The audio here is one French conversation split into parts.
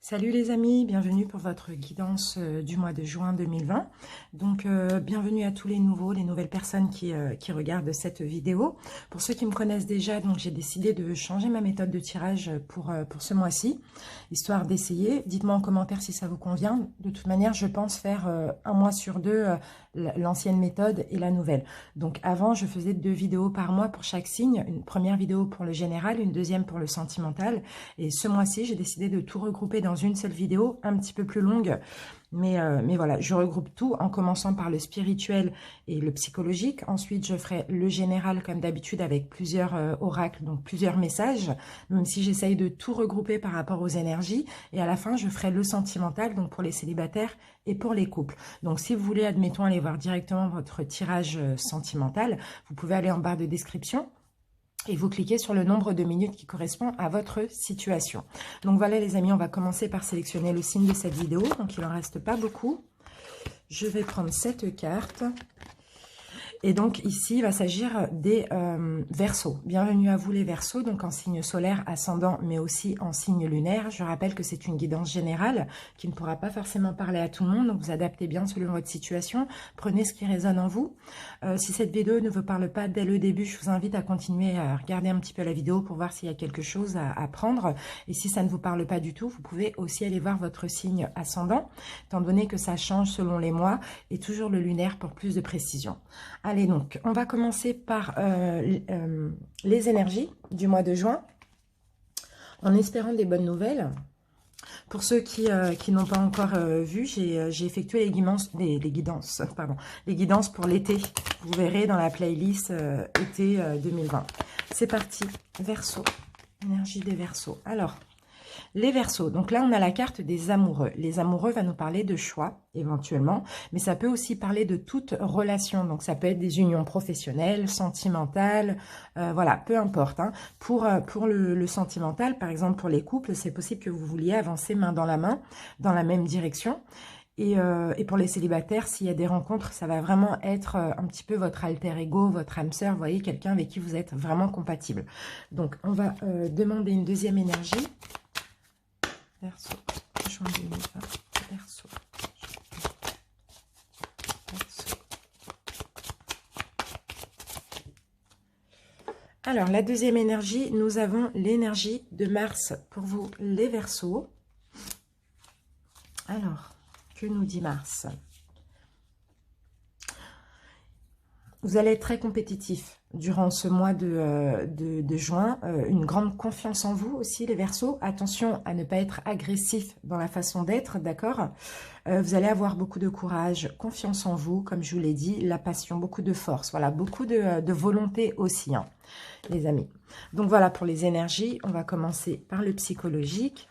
Salut les amis, bienvenue pour votre guidance du mois de juin 2020. Donc bienvenue à tous les nouveaux, les nouvelles personnes qui regardent cette vidéo. Pour ceux qui me connaissent déjà, donc j'ai décidé de changer ma méthode de tirage pour ce mois-ci, histoire d'essayer. Dites-moi en commentaire si ça vous convient. De toute manière, je pense faire un mois sur deux l'ancienne méthode et la nouvelle. Donc avant, je faisais 2 vidéos par mois pour chaque signe. Une première vidéo pour le général, une deuxième pour le sentimental. Et ce mois-ci, j'ai décidé de tout regrouper dans une seule vidéo, un petit peu plus longue. Mais voilà, je regroupe tout en commençant par le spirituel et le psychologique. Ensuite, je ferai le général comme d'habitude avec plusieurs oracles, donc plusieurs messages, même si j'essaye de tout regrouper par rapport aux énergies. Et à la fin, je ferai le sentimental, donc pour les célibataires et pour les couples. Donc si vous voulez, admettons, aller voir directement votre tirage sentimental, vous pouvez aller en barre de description. Et vous cliquez sur le nombre de minutes qui correspond à votre situation. Donc voilà les amis, on va commencer par sélectionner le signe de cette vidéo. Donc il n'en reste pas beaucoup. Je vais prendre cette carte. Et donc ici, il va s'agir des Verseaux. Bienvenue à vous les Verseaux, donc en signe solaire, ascendant, mais aussi en signe lunaire. Je rappelle que c'est une guidance générale qui ne pourra pas forcément parler à tout le monde, donc vous adaptez bien selon votre situation. Prenez ce qui résonne en vous. Si cette vidéo ne vous parle pas dès le début, je vous invite à continuer à regarder un petit peu la vidéo pour voir s'il y a quelque chose à apprendre. Et si ça ne vous parle pas du tout, vous pouvez aussi aller voir votre signe ascendant, étant donné que ça change selon les mois, et toujours le lunaire pour plus de précision. Allez, donc, on va commencer par les énergies du mois de juin, en espérant des bonnes nouvelles. Pour ceux qui n'ont pas encore vu, j'ai effectué les guidances pour l'été. Vous verrez dans la playlist été 2020. C'est parti, Verseau, énergie des Verseaux. Alors, les Verseaux, donc là on a la carte des amoureux. Les amoureux va nous parler de choix éventuellement, mais ça peut aussi parler de toute relation. Donc ça peut être des unions professionnelles, sentimentales, voilà, peu importe. Hein. Pour le sentimental, par exemple pour les couples, c'est possible que vous vouliez avancer main dans la main, dans la même direction. Et pour les célibataires, s'il y a des rencontres, ça va vraiment être un petit peu votre alter ego, votre âme sœur, vous voyez, quelqu'un avec qui vous êtes vraiment compatible. Donc on va demander une deuxième énergie. Verseau, juin 2020, Verseau, Verseau. Alors, la deuxième énergie, nous avons l'énergie de Mars pour vous, les Verseaux. Alors, que nous dit Mars? Vous allez être très compétitif durant ce mois de juin. Une grande confiance en vous aussi, les Verseaux. Attention à ne pas être agressif dans la façon d'être, d'accord? Vous allez avoir beaucoup de courage, confiance en vous, comme je vous l'ai dit, la passion, beaucoup de force. Voilà, beaucoup de volonté aussi, hein, les amis. Donc voilà pour les énergies. On va commencer par le psychologique.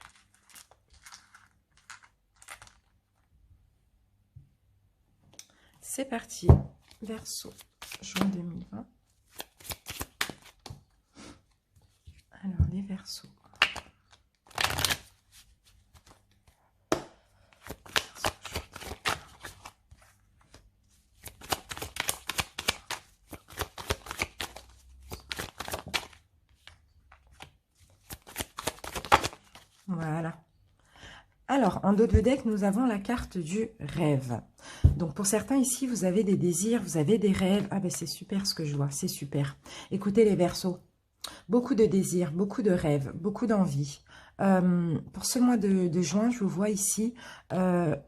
C'est parti. Verseau, juin 2020. Alors, les Verseaux. Voilà. Alors, en dos de deck, nous avons la carte du rêve. Donc, pour certains ici, vous avez des désirs, vous avez des rêves. Ah ben, c'est super ce que je vois, c'est super. Écoutez les Verseaux, beaucoup de désirs, beaucoup de rêves, beaucoup d'envie. Pour ce mois de juin, je vous vois ici,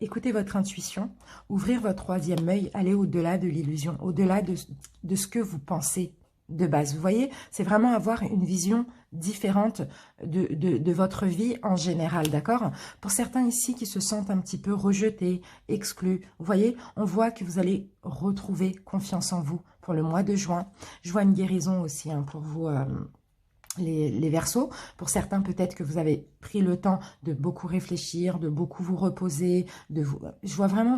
écoutez votre intuition, ouvrir votre troisième œil, aller au-delà de l'illusion, au-delà de ce que vous pensez de base. Vous voyez, c'est vraiment avoir une vision différente de votre vie en général, d'accord? Pour certains ici qui se sentent un petit peu rejetés, exclus, vous voyez, on voit que vous allez retrouver confiance en vous pour le mois de juin. Je vois une guérison aussi hein, pour vous, les Verseaux. Pour certains, peut-être que vous avez pris le temps de beaucoup réfléchir, de beaucoup vous reposer. Je vois vraiment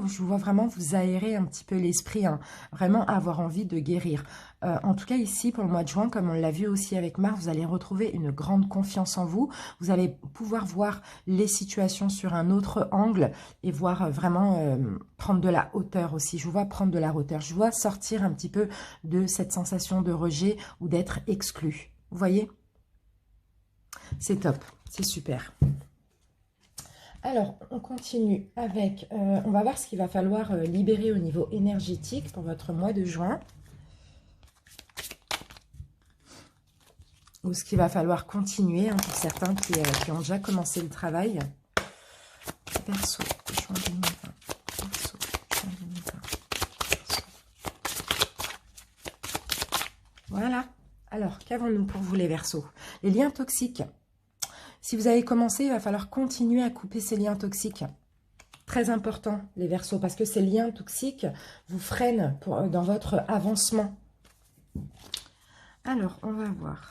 vous aérer un petit peu l'esprit, hein, vraiment avoir envie de guérir. En tout cas, ici, pour le mois de juin, comme on l'a vu aussi avec Mars, vous allez retrouver une grande confiance en vous. Vous allez pouvoir voir les situations sur un autre angle et voir vraiment prendre de la hauteur aussi. Je vous vois prendre de la hauteur. Je vois sortir un petit peu de cette sensation de rejet ou d'être exclu. Vous voyez ? C'est top, c'est super. Alors, on continue avec, on va voir ce qu'il va falloir libérer au niveau énergétique pour votre mois de juin. Ou ce qu'il va falloir continuer, hein, pour certains qui ont déjà commencé le travail. Verseau, juin 2020. Verseau, juin 2020. Verseau. Voilà. Alors, qu'avons-nous pour vous les Verseaux? Les liens toxiques. Si vous avez commencé, il va falloir continuer à couper ces liens toxiques. Très important, les Verseaux, parce que ces liens toxiques vous freinent dans votre avancement. Alors, on va voir.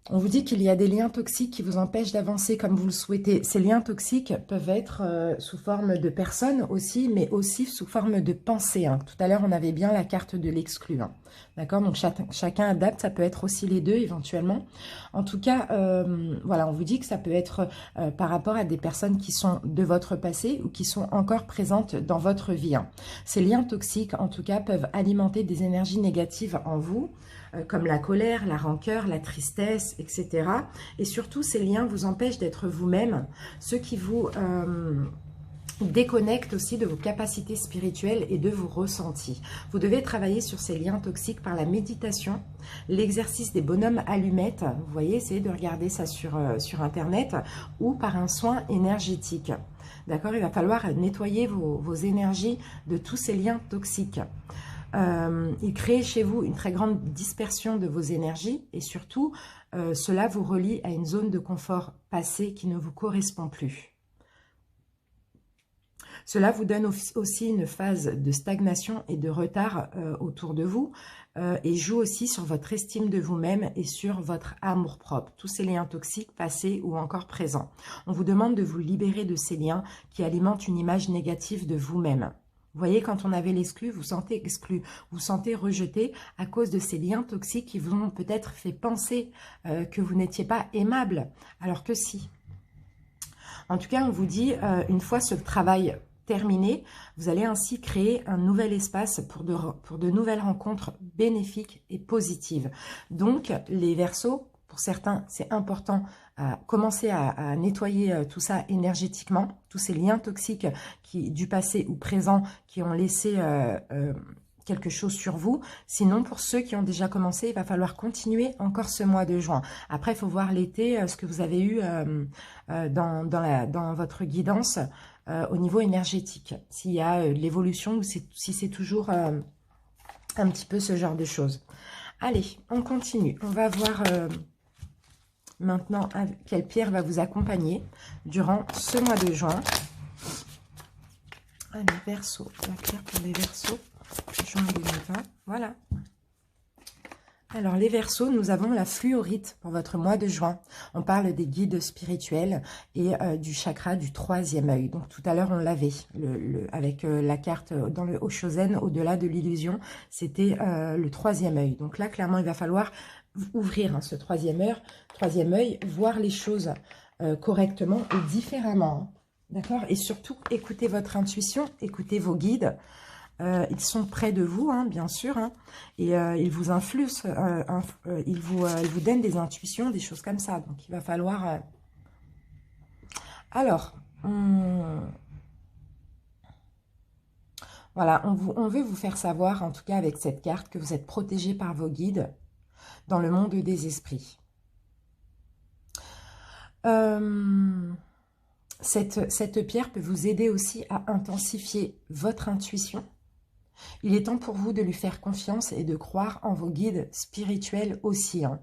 On vous dit qu'il y a des liens toxiques qui vous empêchent d'avancer comme vous le souhaitez. Ces liens toxiques peuvent être sous forme de personnes aussi, mais aussi sous forme de pensées. Hein. Tout à l'heure, on avait bien la carte de l'exclu. Hein. D'accord? Donc, chacun adapte. Ça peut être aussi les deux, éventuellement. En tout cas, voilà, on vous dit que ça peut être par rapport à des personnes qui sont de votre passé ou qui sont encore présentes dans votre vie. Hein. Ces liens toxiques, en tout cas, peuvent alimenter des énergies négatives en vous, comme la colère, la rancœur, la tristesse, etc. Et surtout, ces liens vous empêchent d'être vous-même, ce qui vous déconnecte aussi de vos capacités spirituelles et de vos ressentis. Vous devez travailler sur ces liens toxiques par la méditation, l'exercice des bonhommes allumettes, vous voyez, essayez de regarder ça sur Internet, ou par un soin énergétique. D'accord? Il va falloir nettoyer vos énergies de tous ces liens toxiques. Il crée chez vous une très grande dispersion de vos énergies et surtout, cela vous relie à une zone de confort passée qui ne vous correspond plus. Cela vous donne aussi une phase de stagnation et de retard autour de vous et joue aussi sur votre estime de vous-même et sur votre amour-propre. Tous ces liens toxiques, passés ou encore présents. On vous demande de vous libérer de ces liens qui alimentent une image négative de vous-même. Vous voyez, quand on avait l'exclu, vous sentez exclu, vous sentez rejeté à cause de ces liens toxiques qui vous ont peut-être fait penser que vous n'étiez pas aimable, alors que si. En tout cas, on vous dit, une fois ce travail terminé, vous allez ainsi créer un nouvel espace pour de nouvelles rencontres bénéfiques et positives. Donc, les Verseaux, pour certains, c'est important à commencer à nettoyer tout ça énergétiquement, tous ces liens toxiques du passé ou présent qui ont laissé quelque chose sur vous. Sinon, pour ceux qui ont déjà commencé, il va falloir continuer encore ce mois de juin. Après, il faut voir l'été, ce que vous avez eu dans votre guidance au niveau énergétique. S'il y a l'évolution ou si c'est toujours un petit peu ce genre de choses. Allez, on continue. On va voir maintenant quelle pierre va vous accompagner durant ce mois de juin. Allez, Verseau. La pierre pour les Verseaux. Juin 2020. Voilà. Alors, les Verseaux, nous avons la fluorite pour votre mois de juin. On parle des guides spirituels et du chakra du troisième œil. Donc, tout à l'heure, on l'avait avec la carte dans le Oshozen, au-delà de l'illusion, c'était le troisième œil. Donc là, clairement, il va falloir ouvrir ce troisième œil, voir les choses correctement et différemment. D'accord? Et surtout, écoutez votre intuition, écoutez vos guides. Ils sont près de vous, hein, bien sûr, hein, et ils vous influencent, ils vous donnent des intuitions, des choses comme ça. Donc, il va falloir... Alors, voilà, on veut vous faire savoir, en tout cas avec cette carte, que vous êtes protégé par vos guides dans le monde des esprits. Cette pierre peut vous aider aussi à intensifier votre intuition. Il est temps pour vous de lui faire confiance et de croire en vos guides spirituels aussi. Hein.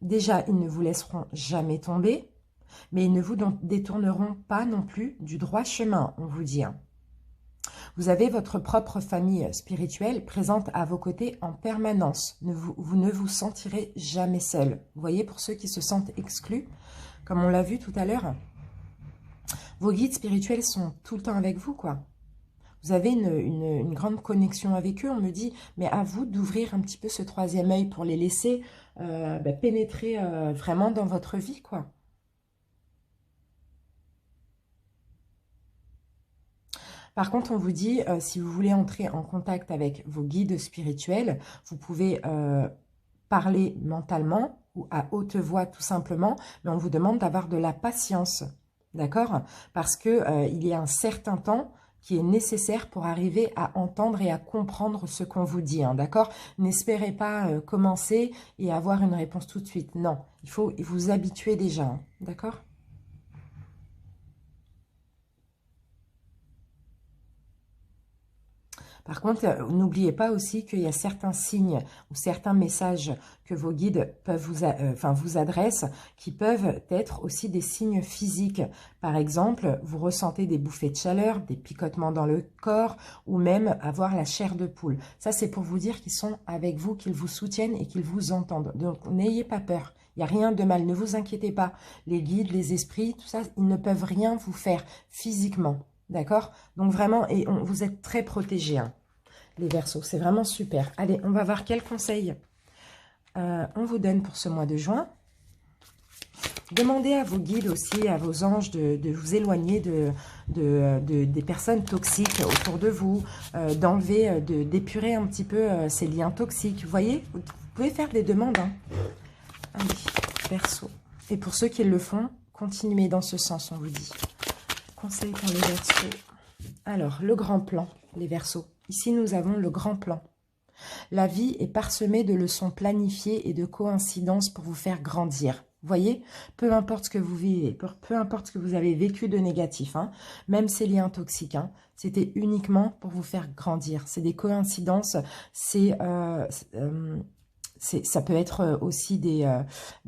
Déjà, ils ne vous laisseront jamais tomber, mais ils ne vous détourneront pas non plus du droit chemin, on vous dit. Hein. Vous avez votre propre famille spirituelle présente à vos côtés en permanence. Vous ne vous sentirez jamais seul. Vous voyez, pour ceux qui se sentent exclus, comme on l'a vu tout à l'heure, vos guides spirituels sont tout le temps avec vous, quoi. Vous avez une grande connexion avec eux. On me dit, mais à vous d'ouvrir un petit peu ce troisième œil pour les laisser pénétrer vraiment dans votre vie, quoi. Par contre, on vous dit, si vous voulez entrer en contact avec vos guides spirituels, vous pouvez parler mentalement ou à haute voix tout simplement, mais on vous demande d'avoir de la patience, d'accord? Parce que il y a un certain temps qui est nécessaire pour arriver à entendre et à comprendre ce qu'on vous dit, hein, d'accord? N'espérez pas commencer et avoir une réponse tout de suite. Non, il faut vous habituer déjà, hein, d'accord? Par contre, n'oubliez pas aussi qu'il y a certains signes ou certains messages que vos guides peuvent vous adressent qui peuvent être aussi des signes physiques. Par exemple, vous ressentez des bouffées de chaleur, des picotements dans le corps ou même avoir la chair de poule. Ça, c'est pour vous dire qu'ils sont avec vous, qu'ils vous soutiennent et qu'ils vous entendent. Donc, n'ayez pas peur. Il n'y a rien de mal. Ne vous inquiétez pas. Les guides, les esprits, tout ça, ils ne peuvent rien vous faire physiquement. D'accord? Donc vraiment, et vous êtes très protégés, hein, les Verseaux. C'est vraiment super. Allez, on va voir quels conseils on vous donne pour ce mois de juin. Demandez à vos guides aussi, à vos anges, de vous éloigner des personnes toxiques autour de vous, d'enlever, d'épurer un petit peu ces liens toxiques. Vous voyez, vous pouvez faire des demandes, hein. Allez, Verseaux. Et pour ceux qui le font, continuez dans ce sens, on vous dit. Conseil pour les Verseaux. Alors, le grand plan, les Verseaux. Ici, nous avons le grand plan. La vie est parsemée de leçons planifiées et de coïncidences pour vous faire grandir. Vous voyez, peu importe ce que vous vivez, peu importe ce que vous avez vécu de négatif, hein, même ces liens toxiques, hein, c'était uniquement pour vous faire grandir. C'est des coïncidences, ça peut être aussi des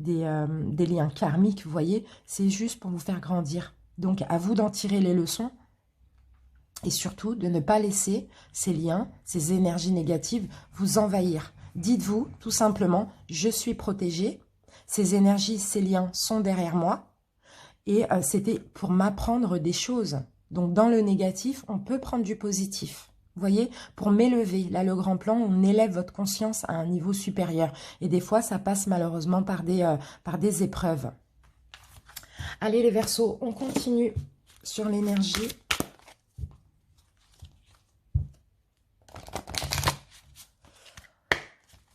liens karmiques, vous voyez. C'est juste pour vous faire grandir. Donc, à vous d'en tirer les leçons. Et surtout, de ne pas laisser ces liens, ces énergies négatives vous envahir. Dites-vous tout simplement, je suis protégée, ces énergies, ces liens sont derrière moi. Et c'était pour m'apprendre des choses. Donc dans le négatif, on peut prendre du positif. Vous voyez, pour m'élever, là le grand plan, on élève votre conscience à un niveau supérieur. Et des fois, ça passe malheureusement par des épreuves. Allez les Verseaux, on continue sur l'énergie.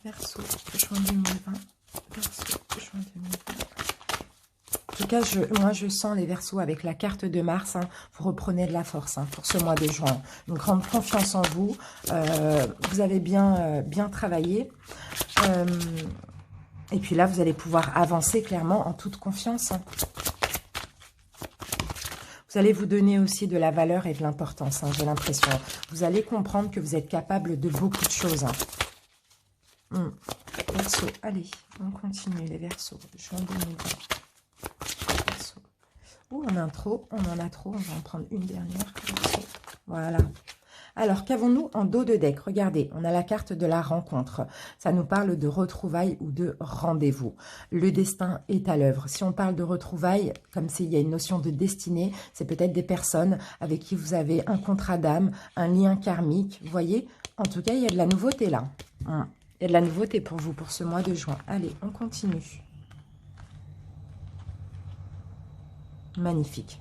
Verseau, juin 2020. Verseau, juin 2020. En tout cas, moi, je sens les Verseaux avec la carte de Mars. Hein, vous reprenez de la force, hein, pour ce mois de juin. Une grande confiance en vous. Vous avez bien travaillé. Et puis là, vous allez pouvoir avancer clairement en toute confiance. Hein. Vous allez vous donner aussi de la valeur et de l'importance, hein, j'ai l'impression. Vous allez comprendre que vous êtes capable de beaucoup de choses. Hein. Verseau, allez, on continue les Verseaux. Juin 2020. Verseau. Ouh, on en a trop, on va en prendre une dernière. Verseau. Voilà. Alors, qu'avons-nous en dos de deck? Regardez, on a la carte de la rencontre. Ça nous parle de retrouvailles ou de rendez-vous. Le destin est à l'œuvre. Si on parle de retrouvailles, comme s'il y a une notion de destinée, c'est peut-être des personnes avec qui vous avez un contrat d'âme, un lien karmique. Vous voyez? En tout cas, il y a de la nouveauté là. Il y a de la nouveauté pour vous, pour ce mois de juin. Allez, on continue. Magnifique.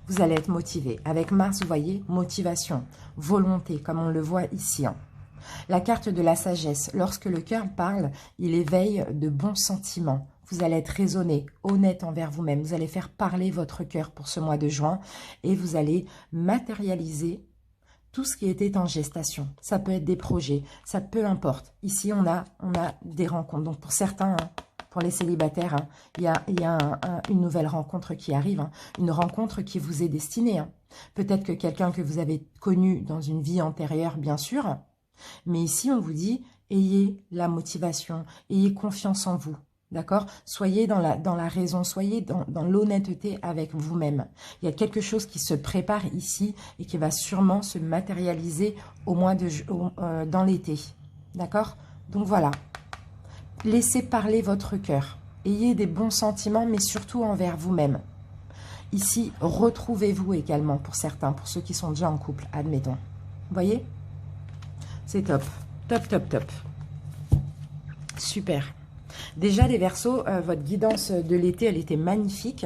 Vous allez être motivé. Avec Mars, vous voyez, motivation, volonté, comme on le voit ici. Hein. La carte de la sagesse. Lorsque le cœur parle, il éveille de bons sentiments. Vous allez être raisonné, honnête envers vous-même. Vous allez faire parler votre cœur pour ce mois de juin. Et vous allez matérialiser tout ce qui était en gestation. Ça peut être des projets, ça peu importe. Ici, on a des rencontres. Donc, pour certains, hein, pour les célibataires, hein, il y a une nouvelle rencontre qui arrive. Hein, une rencontre qui vous est destinée. Hein. Peut-être que quelqu'un que vous avez connu dans une vie antérieure, bien sûr. Mais ici, on vous dit, ayez la motivation, ayez confiance en vous. D'accord? Soyez dans la raison, soyez dans l'honnêteté avec vous-même. Il y a quelque chose qui se prépare ici et qui va sûrement se matérialiser dans l'été. D'accord? Donc voilà. Laissez parler votre cœur. Ayez des bons sentiments, mais surtout envers vous-même. Ici, retrouvez-vous également pour certains, pour ceux qui sont déjà en couple, admettons. Vous voyez? C'est top. Top, top, top. Super. Déjà, les Verseaux, votre guidance de l'été, elle était magnifique.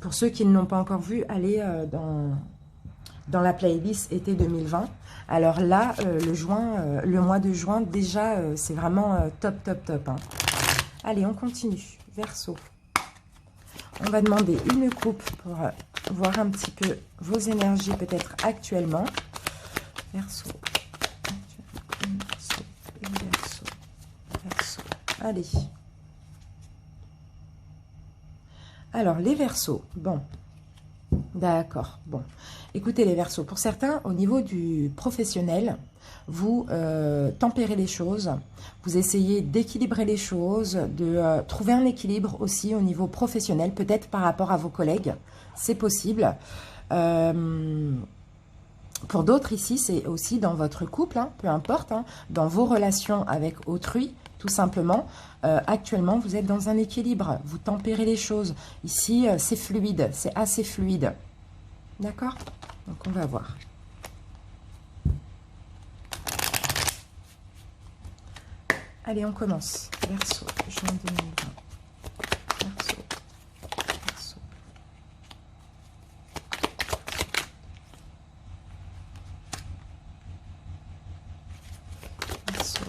Pour ceux qui ne l'ont pas encore vue, allez dans la playlist été 2020. Alors là, le mois de juin, déjà, c'est vraiment top, top, top. Hein. Allez, on continue. Verseau. On va demander une coupe pour voir un petit peu vos énergies peut-être actuellement. Verseau. Verseau. Verseau. Verseau. Allez. Alors, les Verseaux. Bon. D'accord. Bon. Écoutez, les Verseaux. Pour certains, au niveau du professionnel, vous tempérez les choses. Vous essayez d'équilibrer les choses, de trouver un équilibre aussi au niveau professionnel, peut-être par rapport à vos collègues. C'est possible. Pour d'autres ici, c'est aussi dans votre couple, hein, peu importe, hein, dans vos relations avec autrui, tout simplement. Actuellement, vous êtes dans un équilibre, vous tempérez les choses. Ici, c'est fluide, c'est assez fluide. D'accord? Donc, on va voir. Allez, on commence. Verseau, juin 2020. Verseau, Verseau. Verseau.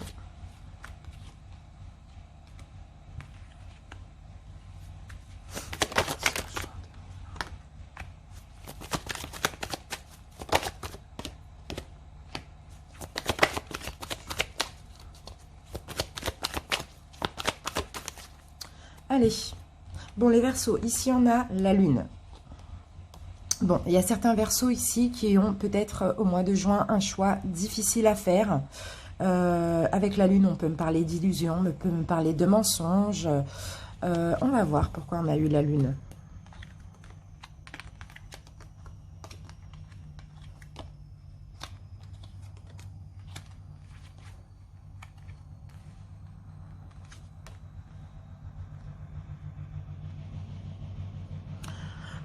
Allez, bon les Verseaux, ici on a la Lune. Bon, il y a certains Verseaux ici qui ont peut-être au mois de juin un choix difficile à faire. Avec la Lune, on peut me parler d'illusion, on peut me parler de mensonges. On va voir pourquoi on a eu la Lune.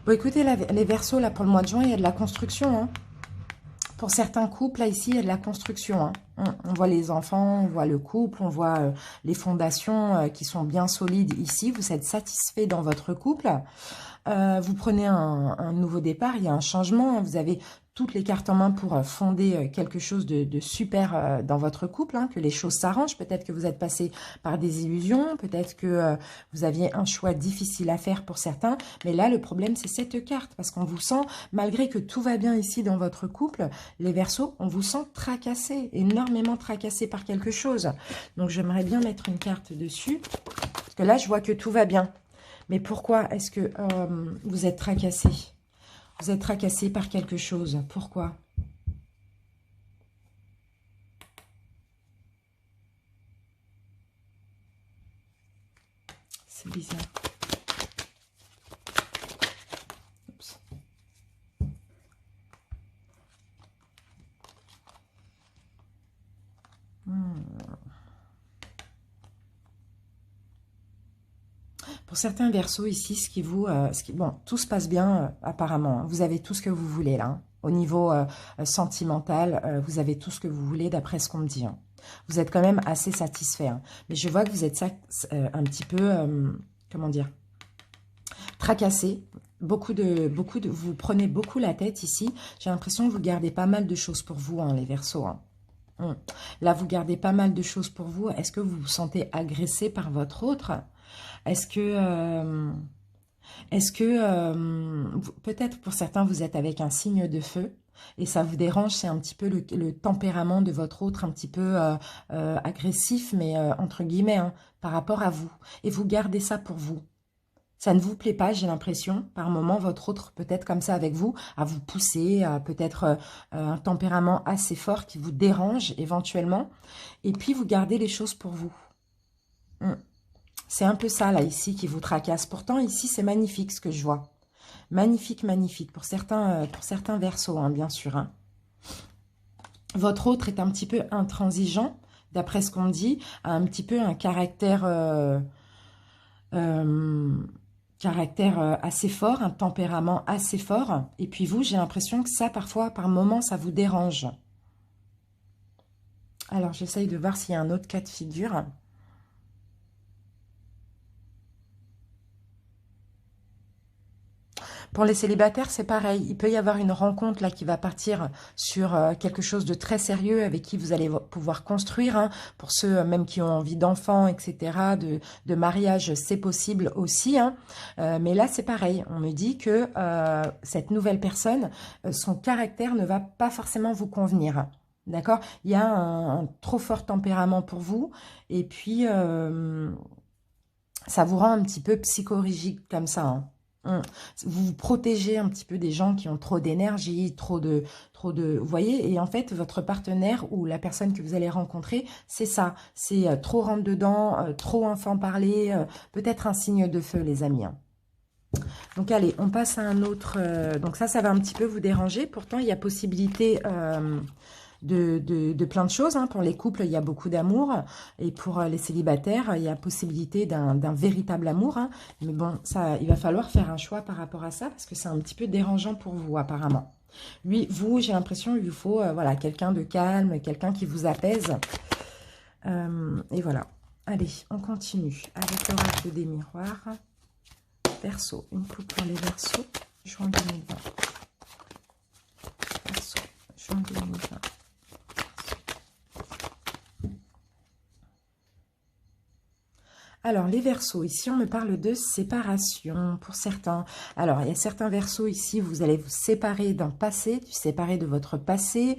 Bon, écoutez, les Verseaux, là, pour le mois de juin, il y a de la construction. Hein. Pour certains couples, là, ici, il y a de la construction. Hein. On voit les enfants, on voit le couple, on voit les fondations qui sont bien solides ici. Vous êtes satisfait dans votre couple. Vous prenez un nouveau départ, il y a un changement. Hein. Vous avez toutes les cartes en main pour fonder quelque chose de super dans votre couple, hein, que les choses s'arrangent. Peut-être que vous êtes passé par des illusions, peut-être que vous aviez un choix difficile à faire pour certains. Mais là, le problème, c'est cette carte, parce qu'on vous sent, malgré que tout va bien ici dans votre couple, les Verseaux, on vous sent tracassé, énormément tracassé par quelque chose. Donc, j'aimerais bien mettre une carte dessus, parce que là, je vois que tout va bien. Mais pourquoi est-ce que vous êtes tracassé? Vous êtes tracassé par quelque chose. Pourquoi? C'est bizarre. Oups. Pour certains Verseaux ici, bon, tout se passe bien apparemment. Hein. Vous avez tout ce que vous voulez là. Hein. Au niveau sentimental, vous avez tout ce que vous voulez d'après ce qu'on me dit. Hein. Vous êtes quand même assez satisfait. Hein. Mais je vois que vous êtes un petit peu, comment dire, tracassé. Vous prenez beaucoup la tête ici. J'ai l'impression que vous gardez pas mal de choses pour vous, hein, les Verseaux. Hein. Là, vous gardez pas mal de choses pour vous. Est-ce que vous vous sentez agressé par votre autre? Est-ce que, peut-être pour certains, vous êtes avec un signe de feu et ça vous dérange, c'est un petit peu le tempérament de votre autre, un petit peu agressif, mais entre guillemets, hein, par rapport à vous. Et vous gardez ça pour vous. Ça ne vous plaît pas, j'ai l'impression, par moment, votre autre peut-être comme ça avec vous, à vous pousser, à peut-être un tempérament assez fort qui vous dérange éventuellement. Et puis, vous gardez les choses pour vous. C'est un peu ça, là, ici, qui vous tracasse. Pourtant, ici, c'est magnifique, ce que je vois. Magnifique, magnifique. Pour certains Verseaux, hein, bien sûr. Hein. Votre autre est un petit peu intransigeant, d'après ce qu'on me dit, a un petit peu un caractère... assez fort, un tempérament assez fort. Et puis vous, j'ai l'impression que ça, parfois, par moment, ça vous dérange. Alors, j'essaye de voir s'il y a un autre cas de figure. Pour les célibataires, c'est pareil. Il peut y avoir une rencontre là qui va partir sur quelque chose de très sérieux avec qui vous allez pouvoir construire. Hein. Pour ceux même qui ont envie d'enfants, etc., de mariage, c'est possible aussi. Hein. Mais là, c'est pareil. On me dit que cette nouvelle personne, son caractère ne va pas forcément vous convenir. D'accord? Il y a un trop fort tempérament pour vous. Et puis, ça vous rend un petit peu psychorigide comme ça. Hein. Vous vous protégez un petit peu des gens qui ont trop d'énergie, vous voyez, et en fait, votre partenaire ou la personne que vous allez rencontrer, c'est ça. C'est trop rentre dedans, trop enfant parler, peut-être un signe de feu, les amis. Hein. Donc, allez, on passe à un autre. Donc, ça va un petit peu vous déranger. Pourtant, il y a possibilité de plein de choses. Hein. Pour les couples, il y a beaucoup d'amour. Et pour les célibataires, il y a possibilité d'un véritable amour. Hein. Mais bon, ça, il va falloir faire un choix par rapport à ça parce que c'est un petit peu dérangeant pour vous, apparemment. Vous, j'ai l'impression qu'il vous faut voilà, quelqu'un de calme, quelqu'un qui vous apaise. Et voilà. Allez, on continue avec l'oracle des miroirs. Verseau, une coupe pour les Verseaux. Juin 2020. Verseau, juin 2020. Alors, les Verseaux, ici, on me parle de séparation pour certains. Alors, il y a certains Verseaux ici, vous allez vous séparer d'un passé, séparer de votre passé.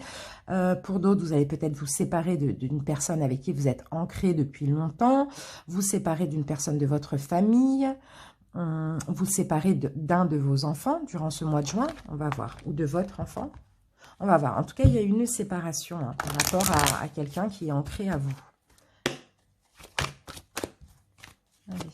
Pour d'autres, vous allez peut-être vous séparer d'une personne avec qui vous êtes ancré depuis longtemps. Vous séparer d'une personne de votre famille. Vous séparer d'un de vos enfants durant ce mois de juin. On va voir. Ou de votre enfant. On va voir. En tout cas, il y a une séparation hein, par rapport à quelqu'un qui est ancré à vous. Allez,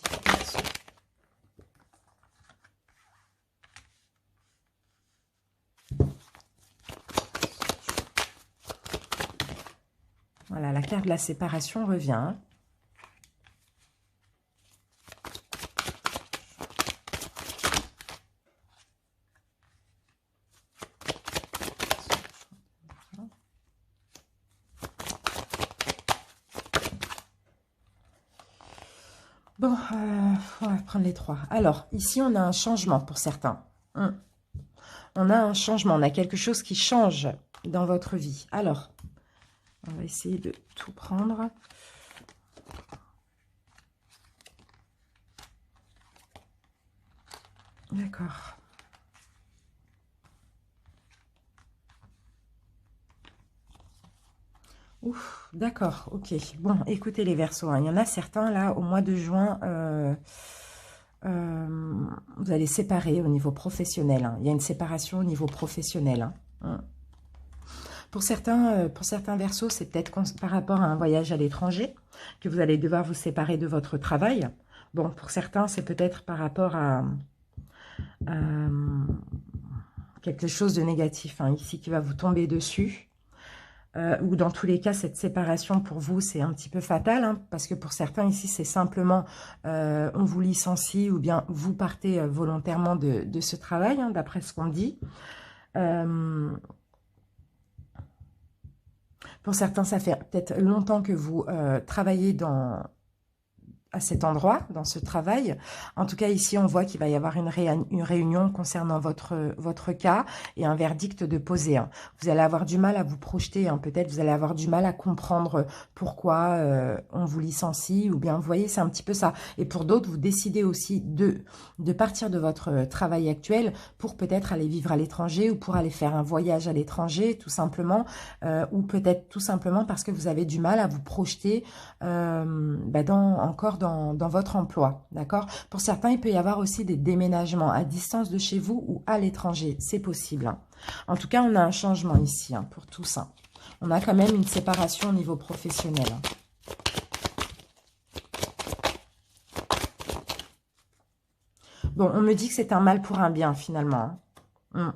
voilà, la carte de la séparation revient. Hein. Bon, on va prendre les trois. Alors, ici, on a un changement pour certains. On a un changement, on a quelque chose qui change dans votre vie. Alors, on va essayer de tout prendre. D'accord. Ouf, d'accord, ok. Bon, écoutez les Verseaux, hein, il y en a certains là, au mois de juin, vous allez séparer au niveau professionnel. Hein. Il y a une séparation au niveau professionnel. Hein. Pour certains Verseaux, c'est peut-être par rapport à un voyage à l'étranger que vous allez devoir vous séparer de votre travail. Bon, pour certains, c'est peut-être par rapport à quelque chose de négatif hein, ici qui va vous tomber dessus. Ou dans tous les cas, cette séparation pour vous, c'est un petit peu fatal, hein, parce que pour certains ici, c'est simplement on vous licencie ou bien vous partez volontairement de ce travail, hein, d'après ce qu'on dit. Pour certains, ça fait peut-être longtemps que vous travaillez à cet endroit, dans ce travail. En tout cas, ici, on voit qu'il va y avoir une réunion concernant votre cas et un verdict de poser. Hein. Vous allez avoir du mal à vous projeter, hein. Peut-être vous allez avoir du mal à comprendre pourquoi on vous licencie, ou bien, vous voyez, c'est un petit peu ça. Et pour d'autres, vous décidez aussi de partir de votre travail actuel pour peut-être aller vivre à l'étranger ou pour aller faire un voyage à l'étranger, tout simplement, ou peut-être tout simplement parce que vous avez du mal à vous projeter encore dans votre emploi, d'accord? Pour certains, il peut y avoir aussi des déménagements à distance de chez vous ou à l'étranger, c'est possible. Hein. En tout cas, on a un changement ici hein, pour tout ça. On a quand même une séparation au niveau professionnel. Hein. Bon, on me dit que c'est un mal pour un bien, finalement. Hein.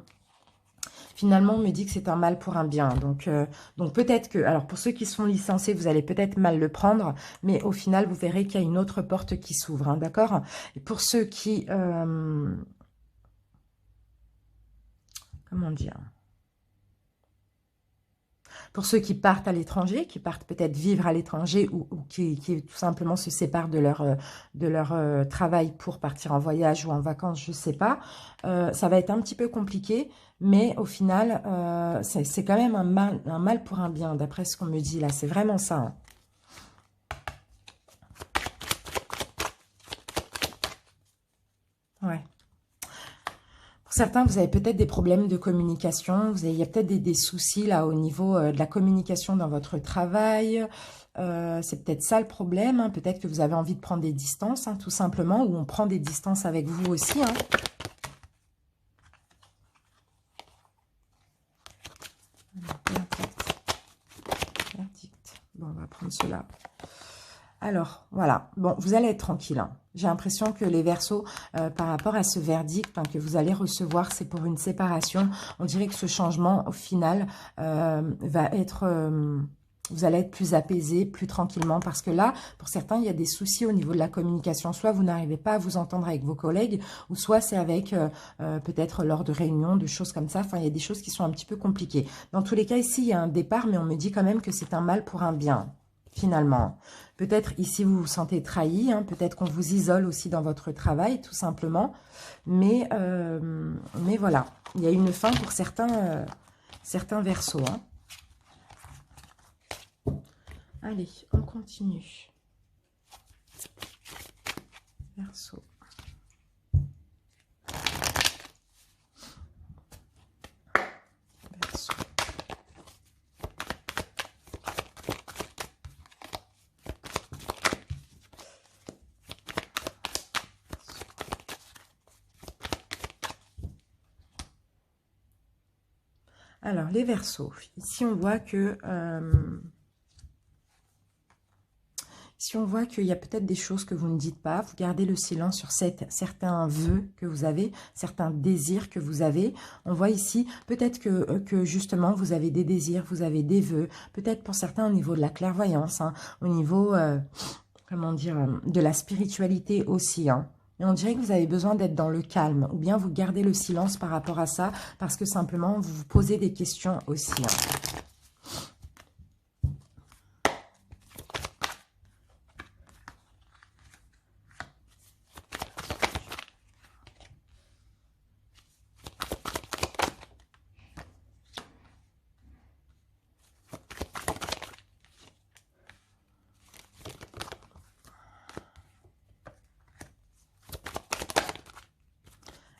Finalement, on me dit que c'est un mal pour un bien. Donc peut-être que, alors pour ceux qui sont licenciés, vous allez peut-être mal le prendre, mais au final, vous verrez qu'il y a une autre porte qui s'ouvre, hein, d'accord? Et pour ceux qui... comment dire? Pour ceux qui partent à l'étranger, qui partent peut-être vivre à l'étranger ou qui tout simplement se séparent de leur travail pour partir en voyage ou en vacances, je ne sais pas, ça va être un petit peu compliqué, mais au final, c'est quand même un mal pour un bien, d'après ce qu'on me dit là. C'est vraiment ça, hein. Ouais. Pour certains, vous avez peut-être des problèmes de communication. Il y a peut-être des soucis là au niveau de la communication dans votre travail. C'est peut-être ça le problème, hein. Peut-être que vous avez envie de prendre des distances, hein, tout simplement, ou on prend des distances avec vous aussi, hein. Verdict. Bon, on va prendre cela. Alors, voilà. Bon, vous allez être tranquille, hein. J'ai l'impression que les Verseaux, par rapport à ce verdict, hein, que vous allez recevoir, c'est pour une séparation. On dirait que ce changement, au final, va être... vous allez être plus apaisé, plus tranquillement, parce que là, pour certains, il y a des soucis au niveau de la communication. Soit vous n'arrivez pas à vous entendre avec vos collègues, ou soit c'est avec peut-être lors de réunions, de choses comme ça. Enfin, il y a des choses qui sont un petit peu compliquées. Dans tous les cas, ici, il y a un départ, mais on me dit quand même que c'est un mal pour un bien, finalement. Peut-être ici, vous vous sentez trahi, hein, peut-être qu'on vous isole aussi dans votre travail, tout simplement. Mais voilà, il y a une fin pour certains, certains Verseaux, hein. Allez, on continue. Verseau. Verseau. Alors, les Verseaux. Ici, on voit que... si on voit qu'il y a peut-être des choses que vous ne dites pas, vous gardez le silence sur certains vœux que vous avez, certains désirs que vous avez. On voit ici, peut-être que justement, vous avez des désirs, vous avez des vœux. Peut-être pour certains au niveau de la clairvoyance, hein, au niveau, comment dire, de la spiritualité aussi, hein. Et on dirait que vous avez besoin d'être dans le calme, ou bien vous gardez le silence par rapport à ça, parce que simplement, vous vous posez des questions aussi, hein.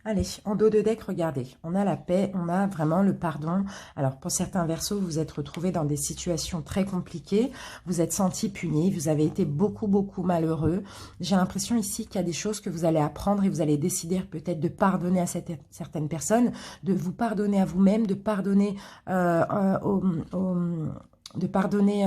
Allez, en dos de deck, regardez, on a la paix, on a vraiment le pardon. Alors, pour certains Verseaux, vous vous êtes retrouvés dans des situations très compliquées, vous êtes sentis punis, vous avez été beaucoup malheureux. J'ai l'impression ici qu'il y a des choses que vous allez apprendre et vous allez décider peut-être de pardonner à certaines personnes, de vous pardonner à vous-même, de pardonner de pardonner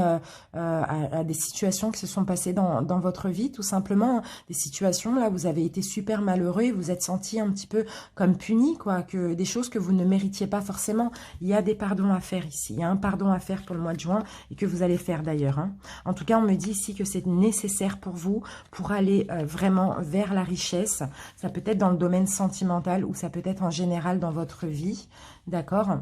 à des situations qui se sont passées dans votre vie, tout simplement. Des situations, là, vous avez été super malheureux, et vous êtes senti un petit peu comme puni, quoi, que des choses que vous ne méritiez pas forcément. Il y a des pardons à faire ici. Il y a un pardon à faire pour le mois de juin et que vous allez faire d'ailleurs, hein. En tout cas, on me dit ici que c'est nécessaire pour vous pour aller vraiment vers la richesse. Ça peut être dans le domaine sentimental ou ça peut être en général dans votre vie, d'accord ?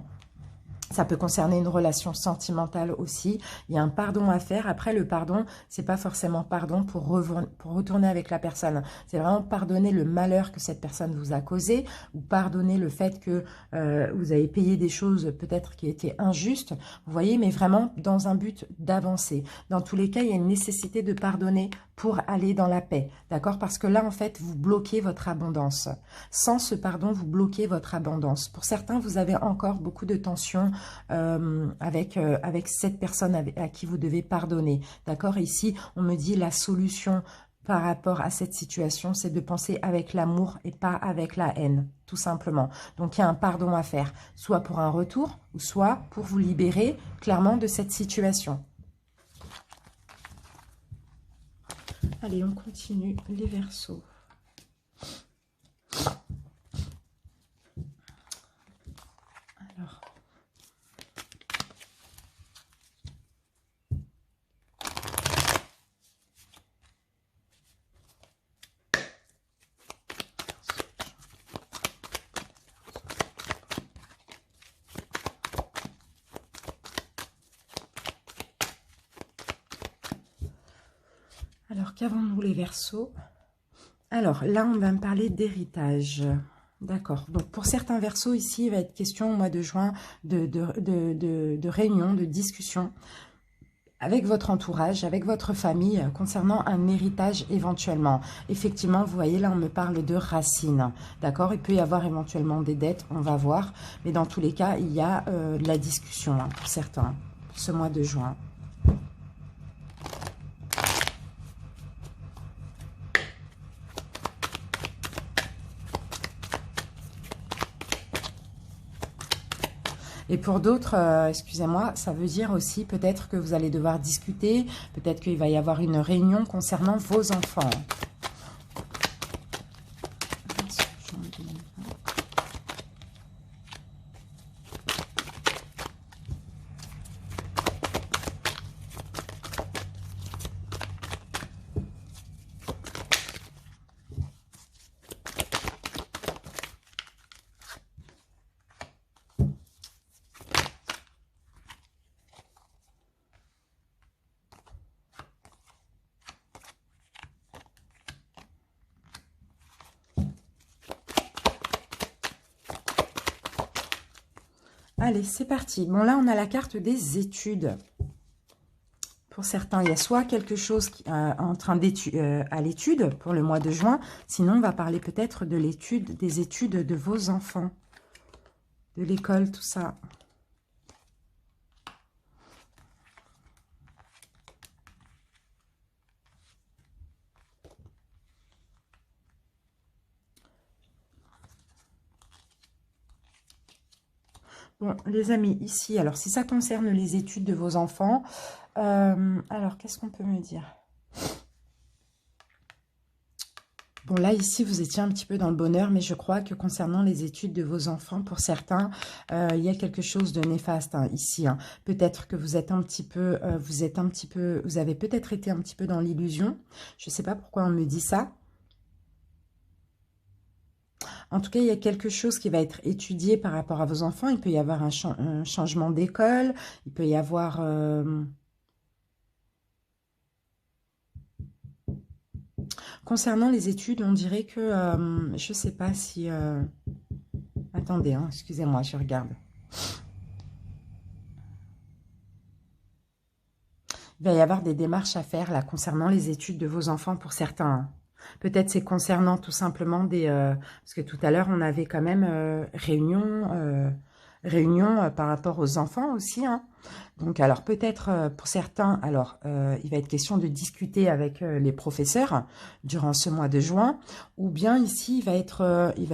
Ça peut concerner une relation sentimentale aussi. Il y a un pardon à faire. Après, le pardon, c'est pas forcément pardon pour retourner avec la personne. C'est vraiment pardonner le malheur que cette personne vous a causé ou pardonner le fait que vous avez payé des choses peut-être qui étaient injustes. Vous voyez, mais vraiment dans un but d'avancer. Dans tous les cas, il y a une nécessité de pardonner pour aller dans la paix. D'accord? Parce que là, en fait, vous bloquez votre abondance. Sans ce pardon, vous bloquez votre abondance. Pour certains, vous avez encore beaucoup de tensions avec cette personne à qui vous devez pardonner. D'accord? Ici, on me dit la solution par rapport à cette situation, c'est de penser avec l'amour et pas avec la haine, tout simplement. Donc, il y a un pardon à faire, soit pour un retour, ou soit pour vous libérer clairement de cette situation. Allez, on continue les Verseaux. Alors, Alors, qu'avons-nous les Verseaux? Alors, là, on va me parler d'héritage. D'accord. Donc, pour certains Verseaux, ici, il va être question au mois de juin de réunion, de discussion avec votre entourage, avec votre famille, concernant un héritage éventuellement. Effectivement, vous voyez, là, on me parle de racines. D'accord? Il peut y avoir éventuellement des dettes, on va voir. Mais dans tous les cas, il y a de la discussion hein, pour certains, pour ce mois de juin. Et pour d'autres, excusez-moi, ça veut dire aussi peut-être que vous allez devoir discuter, peut-être qu'il va y avoir une réunion concernant vos enfants. Allez, c'est parti. Bon, là, on a la carte des études. Pour certains, il y a soit quelque chose qui, en train d'étude à l'étude pour le mois de juin. Sinon, on va parler peut-être de l'étude, des études de vos enfants. De l'école, tout ça. Bon, les amis, ici, alors si ça concerne les études de vos enfants, alors qu'est-ce qu'on peut me dire? Bon, là, ici, vous étiez un petit peu dans le bonheur, mais je crois que concernant les études de vos enfants, pour certains, il y a quelque chose de néfaste hein, ici. Hein. Peut-être que vous êtes un petit peu, vous avez peut-être été un petit peu dans l'illusion. Je ne sais pas pourquoi on me dit ça. En tout cas, il y a quelque chose qui va être étudié par rapport à vos enfants. Il peut y avoir un changement d'école. Il peut y avoir... Concernant les études, on dirait que... je ne sais pas si... Attendez, hein, excusez-moi, je regarde. Il va y avoir des démarches à faire là concernant les études de vos enfants pour certains. Hein. Peut-être c'est concernant tout simplement des... parce que tout à l'heure, on avait quand même réunion par rapport aux enfants aussi. Hein. Donc, alors peut-être pour certains, alors il va être question de discuter avec les professeurs durant ce mois de juin. Ou bien ici, il va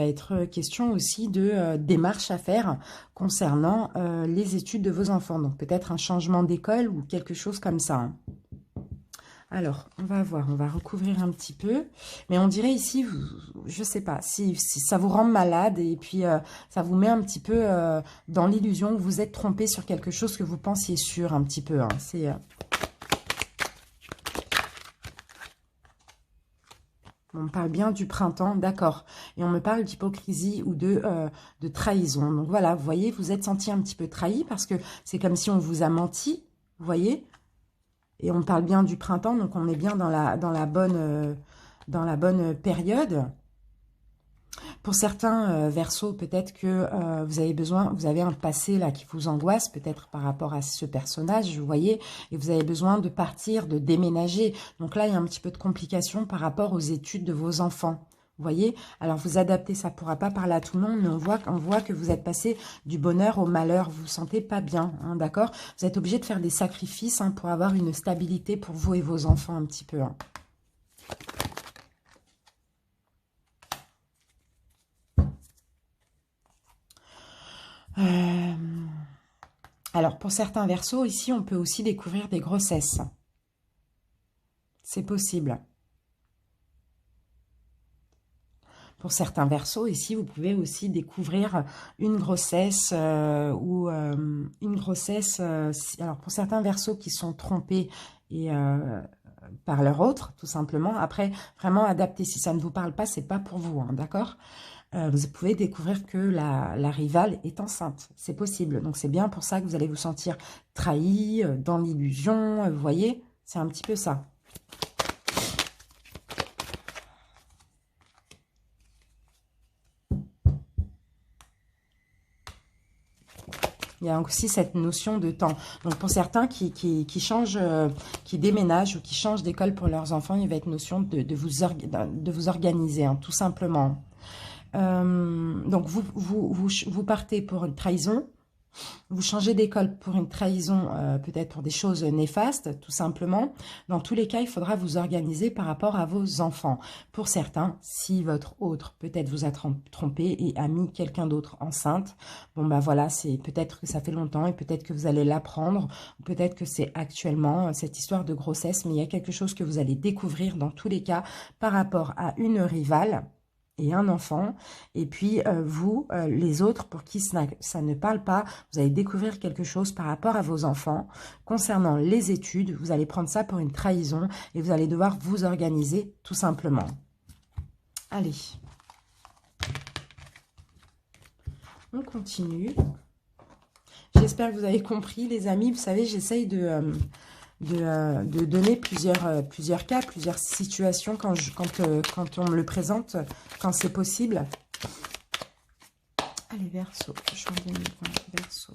être question aussi de démarches à faire concernant les études de vos enfants. Donc, peut-être un changement d'école ou quelque chose comme ça. Hein. Alors, on va voir, on va recouvrir un petit peu. Mais on dirait ici, je ne sais pas, si ça vous rend malade et puis ça vous met un petit peu dans l'illusion que vous êtes trompé sur quelque chose que vous pensiez sûr un petit peu. Hein. C'est... On me parle bien du printemps, d'accord. Et on me parle d'hypocrisie ou de trahison. Donc voilà, vous voyez, vous êtes senti un petit peu trahi parce que c'est comme si on vous a menti, vous voyez. Et on parle bien du printemps, donc on est bien dans la bonne période. Pour certains Verseaux, peut-être que vous avez un passé là qui vous angoisse, peut-être par rapport à ce personnage, vous voyez, et vous avez besoin de partir, de déménager. Donc là, il y a un petit peu de complications par rapport aux études de vos enfants. Vous voyez, alors vous adaptez, ça ne pourra pas parler à tout le monde, mais on voit que vous êtes passé du bonheur au malheur. Vous ne vous sentez pas bien, hein, d'accord? Vous êtes obligé de faire des sacrifices hein, pour avoir une stabilité pour vous et vos enfants un petit peu. Hein. Alors, pour certains Verseaux, ici, on peut aussi découvrir des grossesses. C'est possible. Pour certains Verseaux, ici, vous pouvez aussi découvrir une grossesse ou une grossesse... alors, pour certains Verseaux qui sont trompés et par leur autre, tout simplement. Après, vraiment adapter. Si ça ne vous parle pas, c'est pas pour vous, hein, d'accord ? Vous pouvez découvrir que la rivale est enceinte. C'est possible. Donc, c'est bien pour ça que vous allez vous sentir trahi, dans l'illusion. Vous voyez, c'est un petit peu ça. Il y a aussi cette notion de temps. Donc, pour certains qui changent, qui déménagent ou qui changent d'école pour leurs enfants, il va être notion de vous organiser, hein, tout simplement. Donc, vous partez pour une trahison. Vous changez d'école pour une trahison, peut-être pour des choses néfastes, tout simplement. Dans tous les cas, il faudra vous organiser par rapport à vos enfants. Pour certains, si votre autre peut-être vous a trompé et a mis quelqu'un d'autre enceinte, bon bah voilà, c'est peut-être que ça fait longtemps et peut-être que vous allez l'apprendre, peut-être que c'est actuellement cette histoire de grossesse, mais il y a quelque chose que vous allez découvrir dans tous les cas par rapport à une rivale et un enfant, et puis vous, les autres, pour qui ça ne parle pas, vous allez découvrir quelque chose par rapport à vos enfants. Concernant les études, vous allez prendre ça pour une trahison, et vous allez devoir vous organiser tout simplement. Allez. On continue. J'espère que vous avez compris, les amis. Vous savez, j'essaye de donner plusieurs cas, plusieurs situations quand on me le présente, quand c'est possible. Allez, Verseau, juin 2020, Verseau.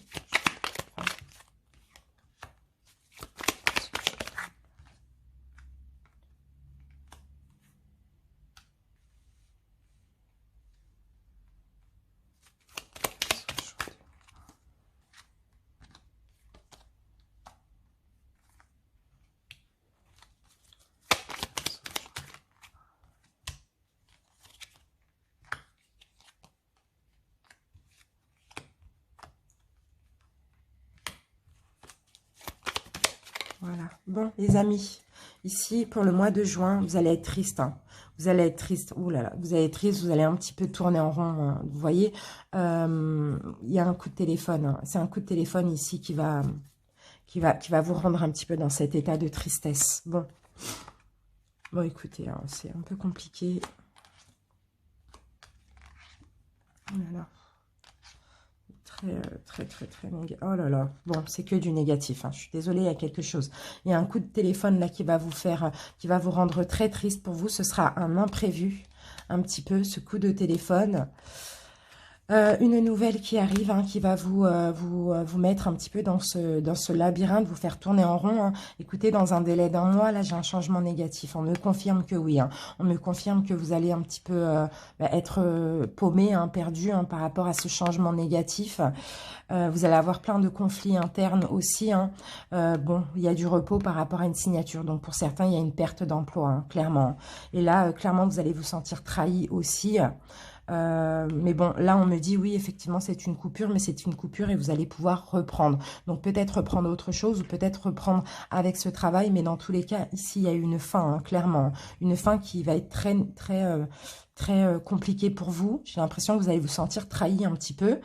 Voilà. Bon, les amis, ici, pour le mois de juin, vous allez être triste. Hein. Vous allez être triste. Ouh là là, vous allez être triste, vous allez un petit peu tourner en rond. Hein. Vous voyez, il y a un coup de téléphone. Hein. C'est un coup de téléphone ici qui va vous rendre un petit peu dans cet état de tristesse. Bon, écoutez, hein, c'est un peu compliqué. Oh là là. Très négatif. Oh là là, bon, c'est que du négatif, hein. Je suis désolée, il y a quelque chose. Il y a un coup de téléphone là qui va vous rendre très triste pour vous. Ce sera un imprévu, un petit peu, ce coup de téléphone. Une nouvelle qui arrive, hein, qui va vous mettre un petit peu dans ce labyrinthe, vous faire tourner en rond. Hein. Écoutez, dans un délai d'1 mois, là, j'ai un changement négatif. On me confirme que oui. Hein. On me confirme que vous allez un petit peu être paumé, hein, perdu hein, par rapport à ce changement négatif. Vous allez avoir plein de conflits internes aussi. Hein. Bon, il y a du repos par rapport à une signature. Donc, pour certains, il y a une perte d'emploi, hein, clairement. Et là, clairement, vous allez vous sentir trahi aussi. Mais bon, là, on me dit, oui, effectivement, c'est une coupure, mais c'est une coupure et vous allez pouvoir reprendre. Donc, peut-être reprendre autre chose ou peut-être reprendre avec ce travail. Mais dans tous les cas, ici, il y a une fin, hein, clairement. Une fin qui va être très compliquée pour vous. J'ai l'impression que vous allez vous sentir trahi un petit peu.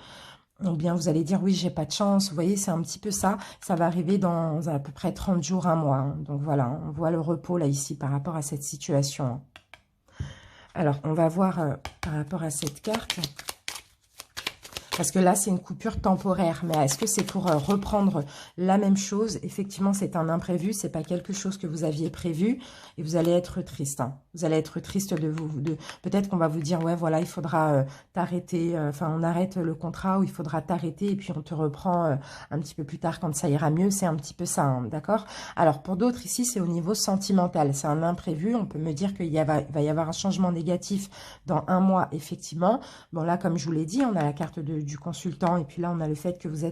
Ou bien vous allez dire, oui, j'ai pas de chance. Vous voyez, c'est un petit peu ça. Ça va arriver dans à peu près 30 jours, 1 mois. Hein. Donc, voilà, on voit le repos là, ici, par rapport à cette situation. Alors, on va voir par rapport à cette carte. Parce que là, c'est une coupure temporaire. Mais est-ce que c'est pour reprendre la même chose? Effectivement, c'est un imprévu. C'est pas quelque chose que vous aviez prévu. Et vous allez être triste. Hein. Vous allez être triste peut-être qu'on va vous dire, ouais, voilà, il faudra t'arrêter. Enfin, on arrête le contrat ou il faudra t'arrêter. Et puis, on te reprend un petit peu plus tard quand ça ira mieux. C'est un petit peu ça, hein, d'accord? Alors, pour d'autres, ici, c'est au niveau sentimental. C'est un imprévu. On peut me dire qu'il va y avoir un changement négatif dans 1 mois, effectivement. Bon, là, comme je vous l'ai dit, on a la carte du consultant et puis là, on a le fait que vous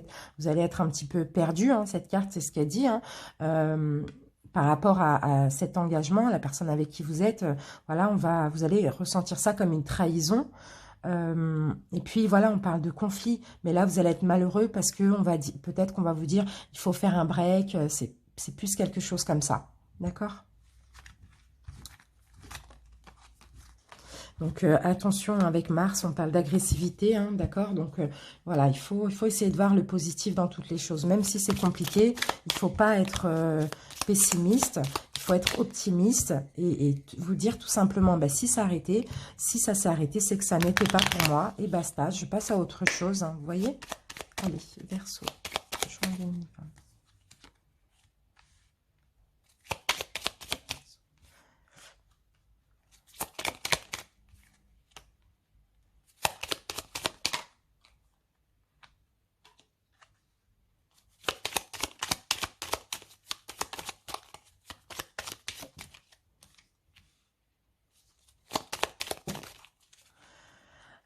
allez être un petit peu perdu. Hein, cette carte, c'est ce qu'elle dit. Hein, par rapport à cet engagement, la personne avec qui vous êtes, voilà, vous allez ressentir ça comme une trahison. Et puis voilà, on parle de conflit, mais là, vous allez être malheureux parce que peut-être qu'on va vous dire, il faut faire un break. C'est plus quelque chose comme ça. D'accord ? Donc, attention, avec Mars, on parle d'agressivité, hein, d'accord? Donc, voilà, il faut essayer de voir le positif dans toutes les choses. Même si c'est compliqué, il ne faut pas être pessimiste, il faut être optimiste et vous dire tout simplement, bah, si ça s'est arrêté, c'est que ça n'était pas pour moi. Et basta, je passe à autre chose, hein, vous voyez? Allez, Verseau, juin 2020.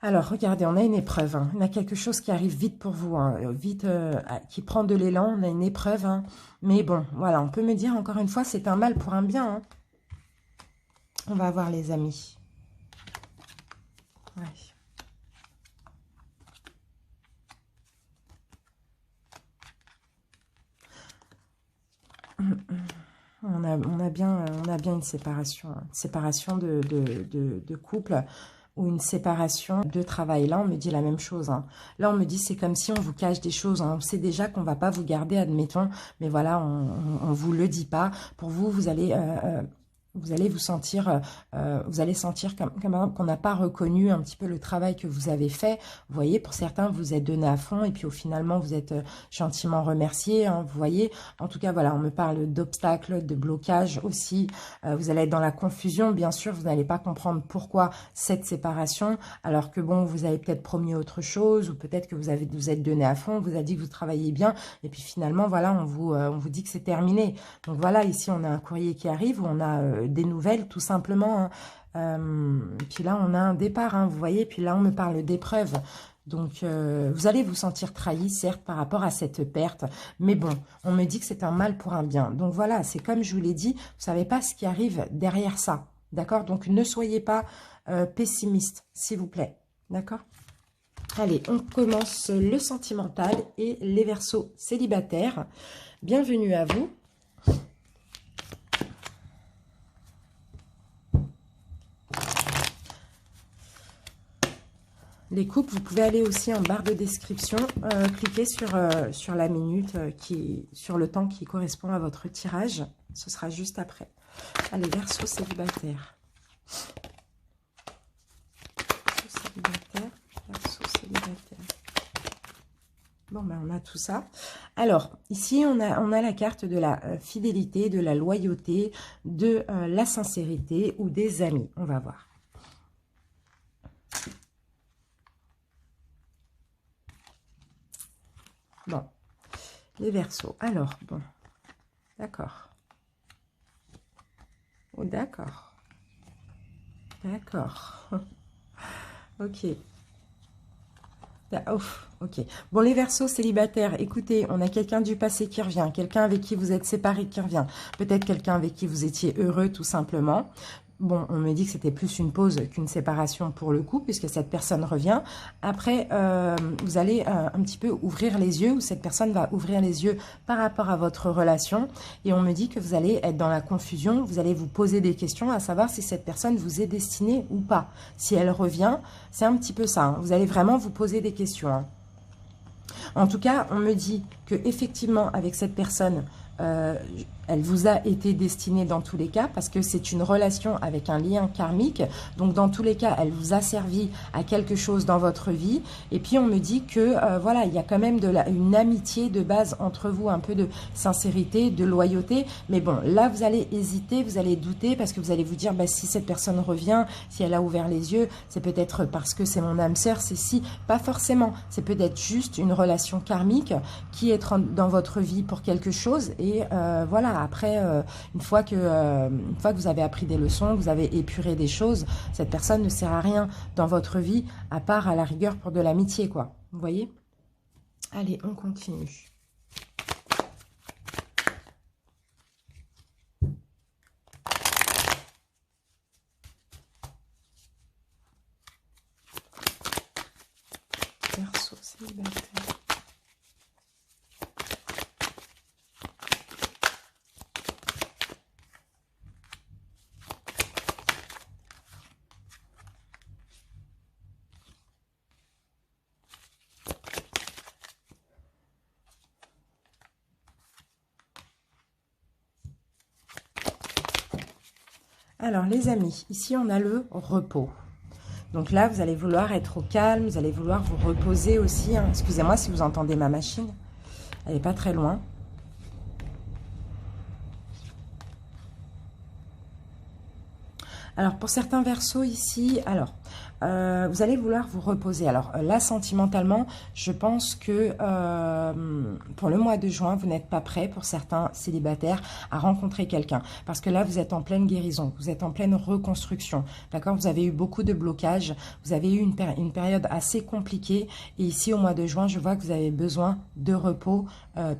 Alors, regardez, on a une épreuve. Hein. On a quelque chose qui arrive vite pour vous, hein, vite, qui prend de l'élan. On a une épreuve. Hein. Mais bon, voilà, on peut me dire, encore une fois, c'est un mal pour un bien. Hein. On va voir, les amis. Ouais. On a bien une séparation de couple ou une séparation de travail. Là, on me dit la même chose. Hein. Là, on me dit c'est comme si on vous cache des choses. Hein. On sait déjà qu'on va pas vous garder, admettons, mais voilà, on vous le dit pas. Pour vous, vous allez vous sentir, vous allez sentir comme qu'on n'a pas reconnu un petit peu le travail que vous avez fait. Vous voyez, pour certains, vous êtes donné à fond et puis finalement, vous êtes gentiment remercié. Hein, vous voyez, en tout cas, voilà, on me parle d'obstacles, de blocages aussi. Vous allez être dans la confusion, bien sûr, vous n'allez pas comprendre pourquoi cette séparation, alors que bon, vous avez peut-être promis autre chose ou peut-être que vous êtes donné à fond, on vous a dit que vous travaillez bien et puis finalement, voilà, on vous dit que c'est terminé. Donc voilà, ici, on a un courrier qui arrive où on a des nouvelles, tout simplement. Hein. Puis là, on a un départ, hein, vous voyez. Puis là, on me parle d'épreuves. Donc, vous allez vous sentir trahi, certes, par rapport à cette perte. Mais bon, on me dit que c'est un mal pour un bien. Donc voilà, c'est comme je vous l'ai dit, vous ne savez pas ce qui arrive derrière ça. D'accord? Donc, ne soyez pas pessimiste, s'il vous plaît. D'accord? Allez, on commence le sentimental et les Verseaux célibataires. Bienvenue à vous. Les couples, vous pouvez aller aussi en barre de description, cliquer sur la minute, sur le temps qui correspond à votre tirage. Ce sera juste après. Allez, Verseau célibataire. Verseau célibataire. Bon, ben on a tout ça. Alors, ici, on a la carte de la fidélité, de la loyauté, de la sincérité ou des amis. On va voir. Bon, les Verseaux. Alors, bon, d'accord. Oh, d'accord. D'accord. Ok. Ouf, ok. Bon, les Verseaux célibataires, écoutez, on a quelqu'un du passé qui revient, quelqu'un avec qui vous êtes séparés qui revient, peut-être quelqu'un avec qui vous étiez heureux tout simplement. Bon, on me dit que c'était plus une pause qu'une séparation pour le coup, puisque cette personne revient. Après, vous allez un petit peu ouvrir les yeux, ou cette personne va ouvrir les yeux par rapport à votre relation. Et on me dit que vous allez être dans la confusion, vous allez vous poser des questions, à savoir si cette personne vous est destinée ou pas. Si elle revient, c'est un petit peu ça. Hein. Vous allez vraiment vous poser des questions. Hein. En tout cas, on me dit que effectivement, avec cette personne, elle vous a été destinée dans tous les cas parce que c'est une relation avec un lien karmique. Donc, dans tous les cas, elle vous a servi à quelque chose dans votre vie. Et puis, on me dit que, voilà, il y a quand même une amitié de base entre vous, un peu de sincérité, de loyauté. Mais bon, là, vous allez hésiter, vous allez douter parce que vous allez vous dire, bah, si cette personne revient, si elle a ouvert les yeux, c'est peut-être parce que c'est mon âme sœur, c'est si. Pas forcément. C'est peut-être juste une relation karmique qui est dans votre vie pour quelque chose. Et voilà. Après, une fois que vous avez appris des leçons, que vous avez épuré des choses, cette personne ne sert à rien dans votre vie, à part à la rigueur pour de l'amitié, quoi. Vous voyez? Allez, on continue. Verseau célibataire. Alors, les amis, ici, on a le repos. Donc là, vous allez vouloir être au calme, vous allez vouloir vous reposer aussi. Hein. Excusez-moi si vous entendez ma machine. Elle n'est pas très loin. Alors, pour certains Verseaux ici, alors, vous allez vouloir vous reposer. Alors là, sentimentalement, je pense que pour le mois de juin, vous n'êtes pas prêt, pour certains célibataires, à rencontrer quelqu'un. Parce que là, vous êtes en pleine guérison, vous êtes en pleine reconstruction. D'accord? Vous avez eu beaucoup de blocages, vous avez eu une période assez compliquée. Et ici, au mois de juin, je vois que vous avez besoin de repos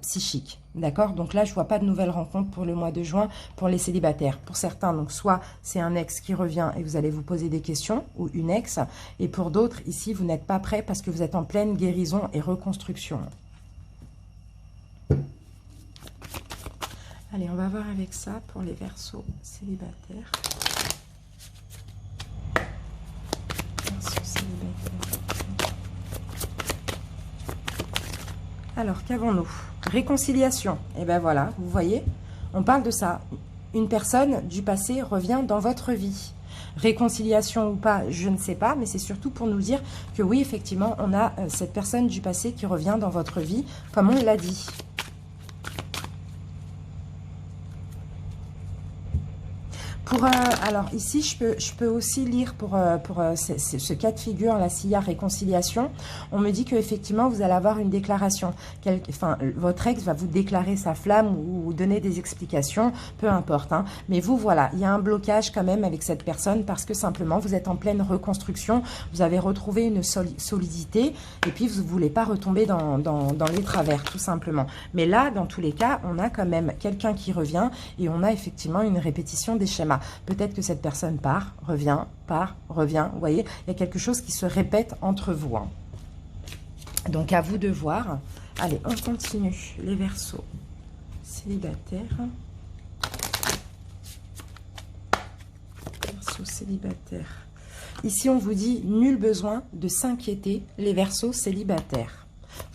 psychique. D'accord? Donc là, je vois pas de nouvelles rencontres pour le mois de juin pour les célibataires. Pour certains, donc soit c'est un ex qui revient et vous allez vous poser des questions, ou une ex. Et pour d'autres, ici, vous n'êtes pas prêt parce que vous êtes en pleine guérison et reconstruction. Allez, on va voir avec ça pour les Verseaux célibataires. Verseaux célibataires. Alors, qu'avons-nous? Réconciliation. Et ben voilà, vous voyez, on parle de ça. Une personne du passé revient dans votre vie. Réconciliation ou pas, je ne sais pas, mais c'est surtout pour nous dire que oui, effectivement, on a cette personne du passé qui revient dans votre vie, comme on l'a dit. Alors ici, je peux aussi lire pour ce cas de figure, là, s'il y a réconciliation, on me dit qu'effectivement, vous allez avoir une déclaration. Votre ex va vous déclarer sa flamme ou vous donner des explications, peu importe. Hein. Mais vous, voilà, il y a un blocage quand même avec cette personne parce que simplement, vous êtes en pleine reconstruction, vous avez retrouvé une solidité et puis vous ne voulez pas retomber dans les travers, tout simplement. Mais là, dans tous les cas, on a quand même quelqu'un qui revient et on a effectivement une répétition des schémas. Peut-être que cette personne part, revient, vous voyez, il y a quelque chose qui se répète entre vous. Hein. Donc, à vous de voir. Allez, on continue. Les Verseaux célibataires. Verseaux célibataires. Ici, on vous dit, nul besoin de s'inquiéter, les Verseaux célibataires.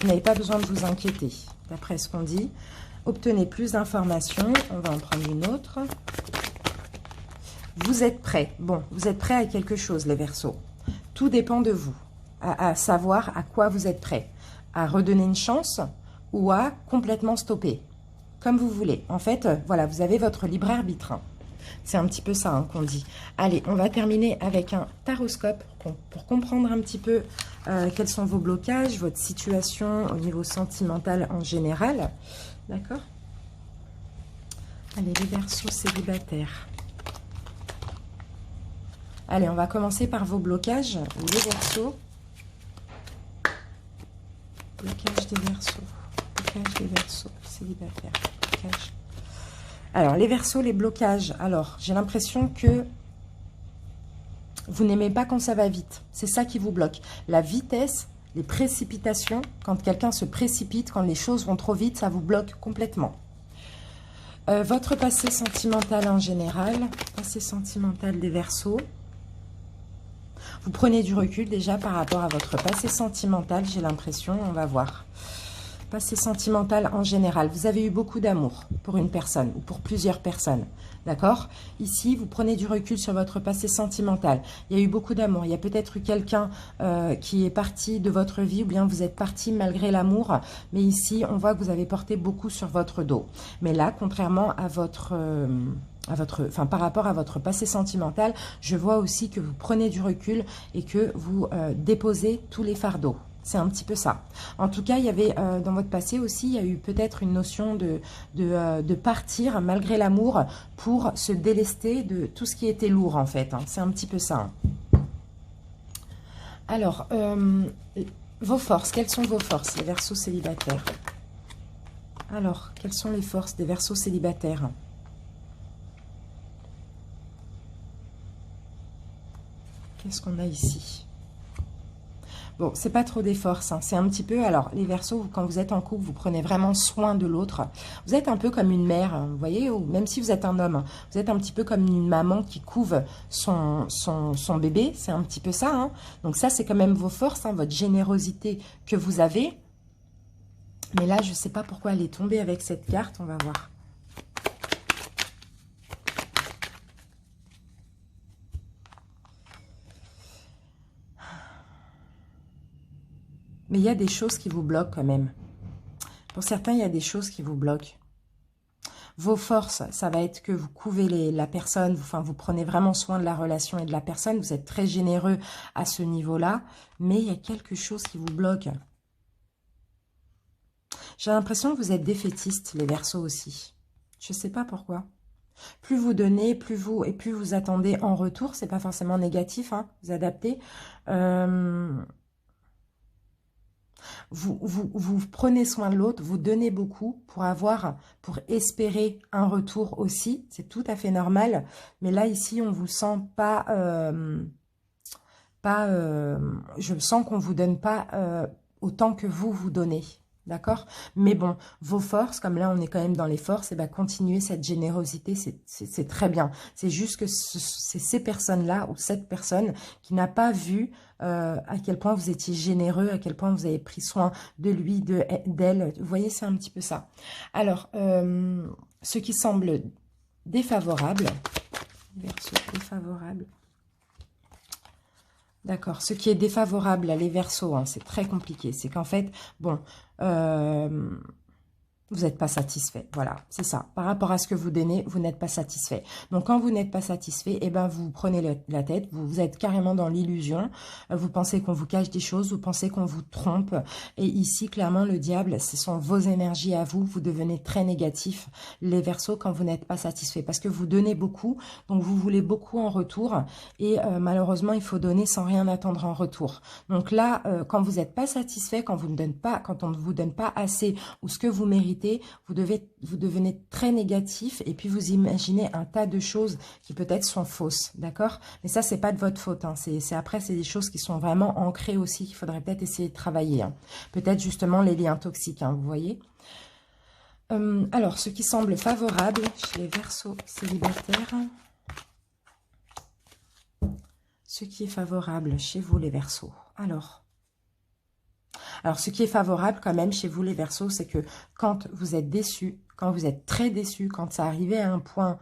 Vous n'avez pas besoin de vous inquiéter, d'après ce qu'on dit. Obtenez plus d'informations. On va en prendre une autre. Vous êtes prêts. Bon, vous êtes prêts à quelque chose, les Verseaux. Tout dépend de vous, à savoir à quoi vous êtes prêts. À redonner une chance ou à complètement stopper. Comme vous voulez. En fait, voilà, vous avez votre libre arbitre. C'est un petit peu ça hein, qu'on dit. Allez, on va terminer avec un taroscope pour comprendre un petit peu quels sont vos blocages, votre situation au niveau sentimental en général. D'accord? Allez, les Verseaux célibataires. Allez, on va commencer par vos blocages, les Verseaux. Blocage des Verseaux. Blocage des Verseaux célibataires. Blocage. Alors, les Verseaux, les blocages. Alors, j'ai l'impression que vous n'aimez pas quand ça va vite. C'est ça qui vous bloque. La vitesse, les précipitations, quand quelqu'un se précipite, quand les choses vont trop vite, ça vous bloque complètement. Votre passé sentimental en général. Passé sentimental des Verseaux. Vous prenez du recul déjà par rapport à votre passé sentimental, j'ai l'impression, on va voir. Passé sentimental en général, vous avez eu beaucoup d'amour pour une personne ou pour plusieurs personnes, d'accord? Ici, vous prenez du recul sur votre passé sentimental. Il y a eu beaucoup d'amour, il y a peut-être eu quelqu'un qui est parti de votre vie ou bien vous êtes parti malgré l'amour. Mais ici, on voit que vous avez porté beaucoup sur votre dos. Mais là, contrairement à par rapport à votre passé sentimental, je vois aussi que vous prenez du recul et que vous déposez tous les fardeaux. C'est un petit peu ça. En tout cas, il y avait dans votre passé aussi, il y a eu peut-être une notion de partir malgré l'amour pour se délester de tout ce qui était lourd en fait. Hein. C'est un petit peu ça. Hein. Alors, vos forces, quelles sont vos forces, les Verseaux célibataires? Alors, quelles sont les forces des Verseaux célibataires? Qu'est-ce qu'on a ici? Bon, c'est pas trop des forces, hein. C'est un petit peu... Alors, les Verseaux, quand vous êtes en couple, vous prenez vraiment soin de l'autre. Vous êtes un peu comme une mère, hein, vous voyez, ou même si vous êtes un homme, hein, vous êtes un petit peu comme une maman qui couve son bébé. C'est un petit peu ça. Hein. Donc ça, c'est quand même vos forces, hein, votre générosité que vous avez. Mais là, je ne sais pas pourquoi elle est tombée avec cette carte. On va voir. Mais il y a des choses qui vous bloquent quand même. Pour certains, il y a des choses qui vous bloquent. Vos forces, ça va être que vous couvez la personne, enfin, vous prenez vraiment soin de la relation et de la personne. Vous êtes très généreux à ce niveau-là. Mais il y a quelque chose qui vous bloque. J'ai l'impression que vous êtes défaitiste, les Verseaux aussi. Je ne sais pas pourquoi. Plus vous donnez, plus vous attendez en retour. C'est pas forcément négatif, hein, vous adaptez. Vous prenez soin de l'autre, vous donnez beaucoup pour espérer un retour aussi. C'est tout à fait normal. Mais là, ici, on vous sent pas... je sens qu'on vous donne pas autant que vous donnez. D'accord? Mais bon, vos forces, comme là on est quand même dans les forces, et ben continuez cette générosité, c'est très bien. C'est juste que c'est ces personnes-là ou cette personne qui n'a pas vu à quel point vous étiez généreux, à quel point vous avez pris soin de lui, d'elle. Vous voyez, c'est un petit peu ça. Alors, ce qui semble défavorable, Verseau défavorable. D'accord. Ce qui est défavorable à les Verseaux, hein, c'est très compliqué. C'est qu'en fait, bon, vous n'êtes pas satisfait. Voilà, c'est ça. Par rapport à ce que vous donnez, vous n'êtes pas satisfait. Donc, quand vous n'êtes pas satisfait, eh ben, vous prenez la tête, vous êtes carrément dans l'illusion. Vous pensez qu'on vous cache des choses, vous pensez qu'on vous trompe. Et ici, clairement, le diable, ce sont vos énergies à vous. Vous devenez très négatif, les Verseaux, quand vous n'êtes pas satisfait. Parce que vous donnez beaucoup, donc vous voulez beaucoup en retour. Et malheureusement, il faut donner sans rien attendre en retour. Donc là, quand vous n'êtes pas satisfait, quand on ne vous donne pas assez ou ce que vous méritez, vous devenez très négatif et puis vous imaginez un tas de choses qui peut-être sont fausses, d'accord? Mais ça, c'est pas de votre faute, hein. Après, c'est des choses qui sont vraiment ancrées aussi, qu'il faudrait peut-être essayer de travailler, hein. Peut-être justement les liens toxiques, hein, vous voyez? Alors, ce qui semble favorable chez les Verseaux célibataires, ce qui est favorable chez vous, les Verseaux. Alors, ce qui est favorable quand même chez vous, les Verseaux, c'est que quand vous êtes déçus, quand vous êtes très déçus, quand ça arrive à un point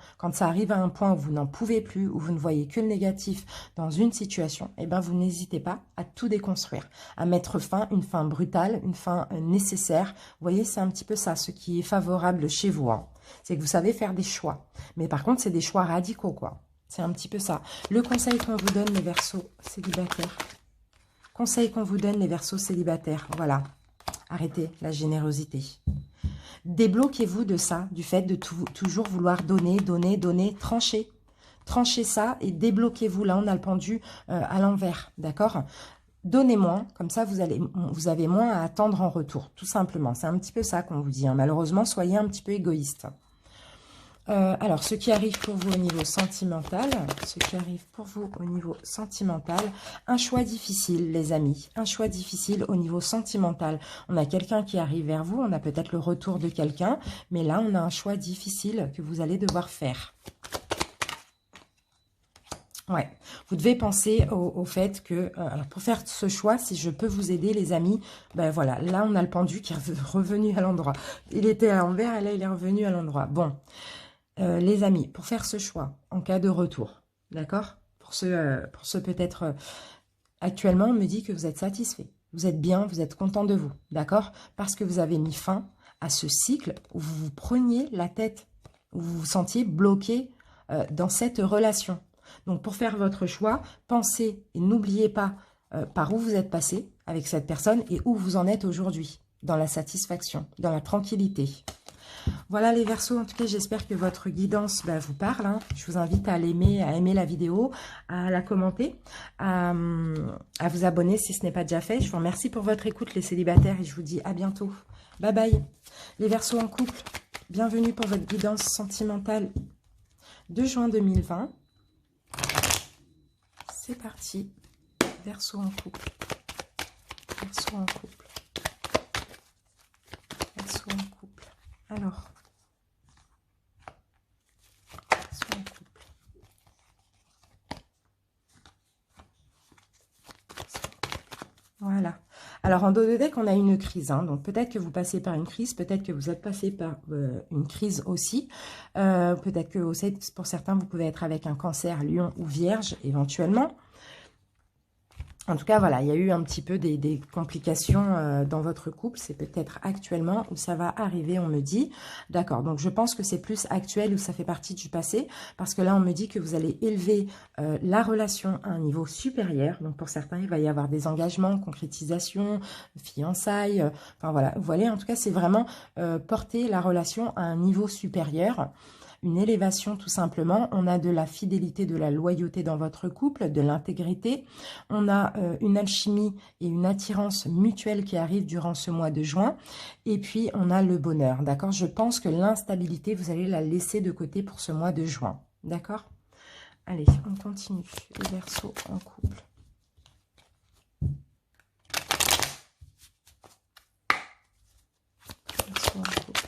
où vous n'en pouvez plus, où vous ne voyez que le négatif dans une situation, eh ben vous n'hésitez pas à tout déconstruire, à mettre fin, une fin brutale, une fin nécessaire. Vous voyez, c'est un petit peu ça, ce qui est favorable chez vous, hein. C'est que vous savez faire des choix. Mais par contre, c'est des choix radicaux, quoi. C'est un petit peu ça. Le conseil qu'on vous donne, les Verseaux célibataires. Conseil qu'on vous donne, les Verseaux célibataires. Voilà. Arrêtez la générosité. Débloquez-vous de ça, du fait de toujours vouloir donner, donner, donner. Tranchez. Tranchez ça et débloquez-vous. Là, on a le pendu à l'envers. D'accord? Donnez moins, comme ça vous avez moins à attendre en retour. Tout simplement. C'est un petit peu ça qu'on vous dit, hein. Malheureusement, soyez un petit peu égoïste. Alors, ce qui arrive pour vous au niveau sentimental, un choix difficile, les amis, un choix difficile au niveau sentimental. On a quelqu'un qui arrive vers vous, on a peut-être le retour de quelqu'un, mais là, on a un choix difficile que vous allez devoir faire. Ouais, vous devez penser au fait que, alors pour faire ce choix, si je peux vous aider, les amis, ben voilà, là, on a le pendu qui est revenu à l'endroit. Il était à l'envers et là, il est revenu à l'endroit. Bon. Les amis, pour faire ce choix, en cas de retour, d'accord? Pour ceux peut-être actuellement, on me dit que vous êtes satisfait. Vous êtes bien, vous êtes content de vous, d'accord? Parce que vous avez mis fin à ce cycle où vous vous preniez la tête, où vous vous sentiez bloqué dans cette relation. Donc, pour faire votre choix, pensez et n'oubliez pas par où vous êtes passé avec cette personne et où vous en êtes aujourd'hui, dans la satisfaction, dans la tranquillité. Voilà les Verseaux, en tout cas j'espère que votre guidance vous parle, hein. Je vous invite à l'aimer, à aimer la vidéo, à la commenter, à vous abonner si ce n'est pas déjà fait. Je vous remercie pour votre écoute les célibataires et je vous dis à bientôt. Bye bye. Les Verseaux en couple, bienvenue pour votre guidance sentimentale de juin 2020. C'est parti. Verseaux en couple. Verseaux en couple. Verseaux en couple. Alors, voilà. Alors, en dos de deck, on a une crise, hein. Donc, peut-être que vous passez par une crise, peut-être que vous êtes passé par une crise aussi. Peut-être que pour certains, vous pouvez être avec un cancer, lion ou vierge, éventuellement. En tout cas, voilà, il y a eu un petit peu des complications dans votre couple. C'est peut-être actuellement où ça va arriver, on me dit. D'accord, donc je pense que c'est plus actuel ou ça fait partie du passé. Parce que là, on me dit que vous allez élever la relation à un niveau supérieur. Donc pour certains, il va y avoir des engagements, concrétisation, fiançailles. Enfin voilà, vous voyez, en tout cas, c'est vraiment porter la relation à un niveau supérieur. Une élévation tout simplement. On a de la fidélité, de la loyauté dans votre couple, de l'intégrité. On a une alchimie et une attirance mutuelle qui arrive durant ce mois de juin. Et puis, on a le bonheur, d'accord? Je pense que l'instabilité, vous allez la laisser de côté pour ce mois de juin, d'accord? Allez, on continue. Les Verseaux en couple. Verseaux en couple.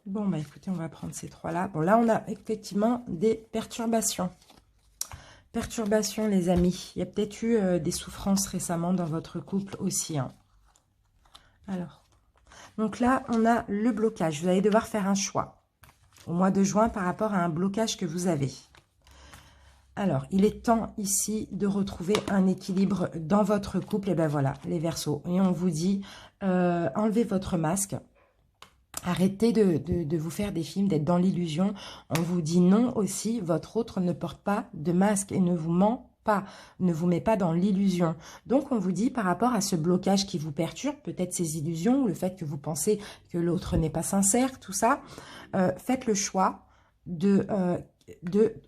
Bon, bah écoutez, on va prendre ces trois-là. Bon, là, on a effectivement des perturbations. Perturbations, les amis. Il y a peut-être eu des souffrances récemment dans votre couple aussi. Hein. Alors, donc là, on a le blocage. Vous allez devoir faire un choix au mois de juin par rapport à un blocage que vous avez. Alors, il est temps ici de retrouver un équilibre dans votre couple. Et ben voilà, les Verseaux. Et on vous dit, enlevez votre masque. Arrêtez de vous faire des films, d'être dans l'illusion. On vous dit non aussi, votre autre ne porte pas de masque et ne vous ment pas, ne vous met pas dans l'illusion. Donc, on vous dit par rapport à ce blocage qui vous perturbe, peut-être ces illusions, le fait que vous pensez que l'autre n'est pas sincère, tout ça, faites le choix de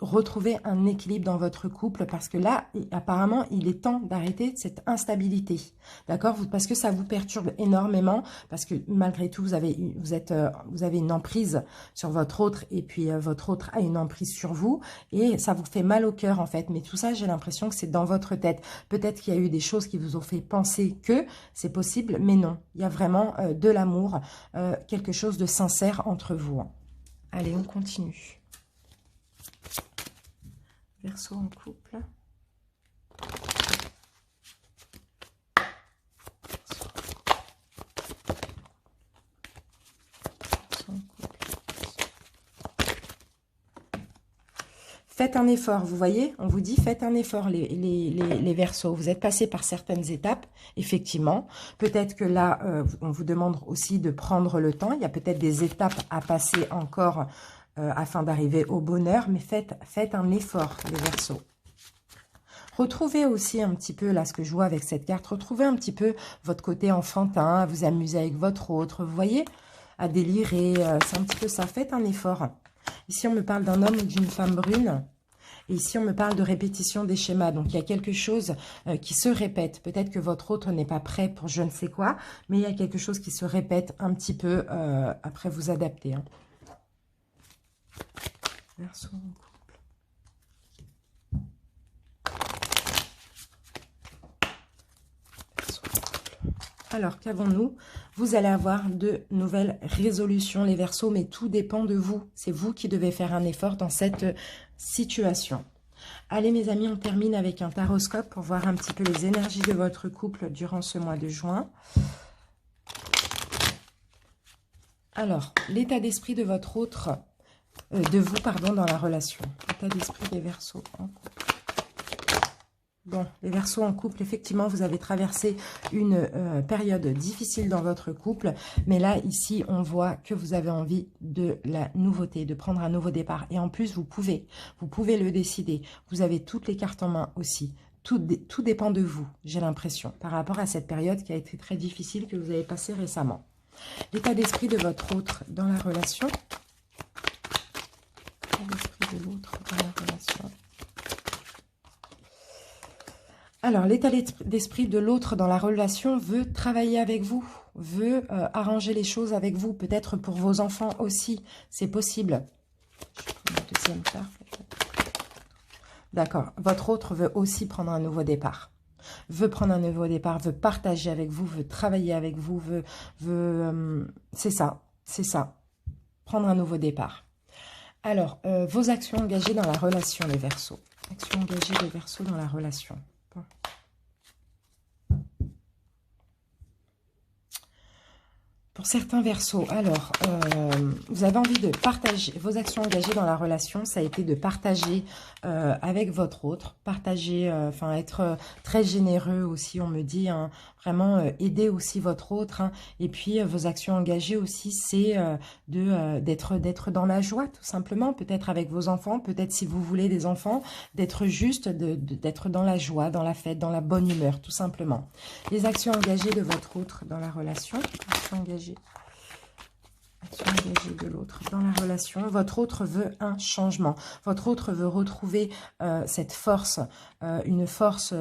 retrouver un équilibre dans votre couple parce que là, apparemment, il est temps d'arrêter cette instabilité. D'accord? Parce que ça vous perturbe énormément, parce que malgré tout, vous avez une emprise sur votre autre et puis votre autre a une emprise sur vous et ça vous fait mal au cœur en fait. Mais tout ça, j'ai l'impression que c'est dans votre tête. Peut-être qu'il y a eu des choses qui vous ont fait penser que c'est possible, mais non. Il y a vraiment de l'amour, quelque chose de sincère entre vous. Allez, on continue. Verseau en couple. Faites un effort, vous voyez, on vous dit faites un effort les Verseaux. Vous êtes passé par certaines étapes, effectivement. Peut-être que là, on vous demande aussi de prendre le temps. Il y a peut-être des étapes à passer encore afin d'arriver au bonheur, mais faites un effort, les Verseaux. Retrouvez aussi un petit peu, là, ce que je vois avec cette carte, retrouvez un petit peu votre côté enfantin, à vous amuser avec votre autre, vous voyez, à délirer, c'est un petit peu ça. Faites un effort. Ici, on me parle d'un homme ou d'une femme brune. Et ici, on me parle de répétition des schémas. Donc, il y a quelque chose qui se répète. Peut-être que votre autre n'est pas prêt pour je ne sais quoi, mais il y a quelque chose qui se répète un petit peu après vous adapter. Hein. Verseau en couple. Verseau en couple. Alors, qu'avons-nous? Vous allez avoir de nouvelles résolutions, les Verseaux, mais tout dépend de vous. C'est vous qui devez faire un effort dans cette situation. Allez, mes amis, on termine avec un taroscope pour voir un petit peu les énergies de votre couple durant ce mois de juin. Alors, l'état d'esprit de votre autre... de vous, pardon, dans la relation. État d'esprit des Verseaux en couple. Bon, les Verseaux en couple, effectivement, vous avez traversé une période difficile dans votre couple. Mais là, ici, on voit que vous avez envie de la nouveauté, de prendre un nouveau départ. Et en plus, vous pouvez le décider. Vous avez toutes les cartes en main aussi. Tout dépend de vous, j'ai l'impression, par rapport à cette période qui a été très difficile que vous avez passée récemment. L'état d'esprit de votre autre dans la relation. L'esprit de l'autre dans la relation. Alors, l'état d'esprit de l'autre dans la relation veut travailler avec vous, veut arranger les choses avec vous, peut-être pour vos enfants aussi, c'est possible. Je prends la deuxième carte. D'accord. Votre autre veut aussi prendre un nouveau départ. Veut prendre un nouveau départ, veut partager avec vous, veut travailler avec vous, c'est ça, c'est ça. Prendre un nouveau départ. Alors, vos actions engagées dans la relation, les Verseaux. Actions engagées, les Verseaux, dans la relation. Bon. Pour certains Verseaux, alors, vous avez envie de partager vos actions engagées dans la relation. Ça a été de partager avec votre autre, partager, enfin être très généreux aussi, on me dit, hein, vraiment aider aussi votre autre. Hein. Et puis, vos actions engagées aussi, c'est d'être dans la joie, tout simplement. Peut-être avec vos enfants, peut-être si vous voulez des enfants, d'être juste, d'être dans la joie, dans la fête, dans la bonne humeur, tout simplement. Les actions engagées de votre autre dans la relation. Actions engagées. Action engagée de l'autre dans la relation. Votre autre veut un changement. Votre autre veut retrouver cette force, une force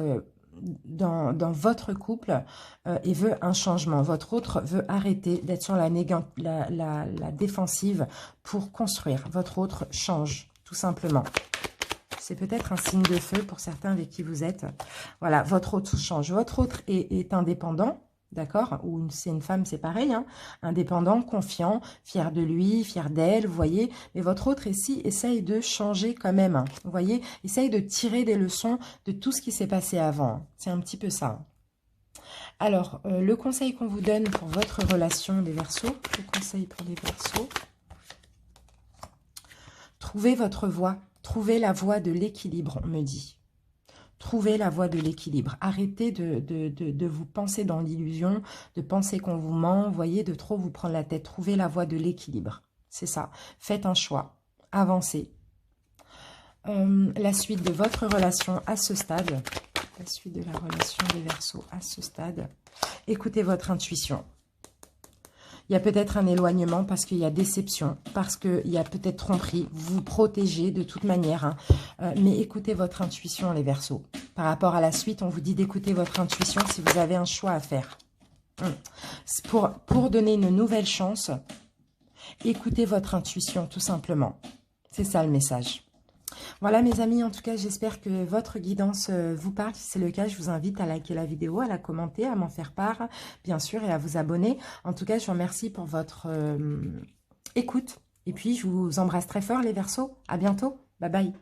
dans votre couple et veut un changement. Votre autre veut arrêter d'être sur la défensive pour construire. Votre autre change, tout simplement. C'est peut-être un signe de feu pour certains avec qui vous êtes. Voilà, votre autre change. Votre autre est indépendant. D'accord? Ou c'est une femme, c'est pareil, hein, indépendant, confiant, fier de lui, fier d'elle, vous voyez. Mais votre autre ici essaye de changer quand même, hein, vous voyez. Essaye de tirer des leçons de tout ce qui s'est passé avant. C'est un petit peu ça. Alors, le conseil qu'on vous donne pour votre relation, les Verseaux. Le conseil pour les Verseaux. Trouvez votre voie. Trouvez la voie de l'équilibre, on me dit. Trouvez la voie de l'équilibre. Arrêtez de vous penser dans l'illusion, de penser qu'on vous ment, voyez, de trop vous prendre la tête. Trouvez la voie de l'équilibre. C'est ça. Faites un choix. Avancez. La suite de votre relation à ce stade. La suite de la relation des Verseaux à ce stade. Écoutez votre intuition. Il y a peut-être un éloignement parce qu'il y a déception, parce qu'il y a peut-être tromperie. Vous vous protégez de toute manière. Hein. Mais écoutez votre intuition, les Verseaux. Par rapport à la suite, on vous dit d'écouter votre intuition si vous avez un choix à faire. Pour donner une nouvelle chance, écoutez votre intuition, tout simplement. C'est ça le message. Voilà mes amis, en tout cas j'espère que votre guidance vous parle. Si c'est le cas, je vous invite à liker la vidéo, à la commenter, à m'en faire part, bien sûr, et à vous abonner. En tout cas, je vous remercie pour votre écoute. Et puis, je vous embrasse très fort les Verseaux. À bientôt. Bye bye.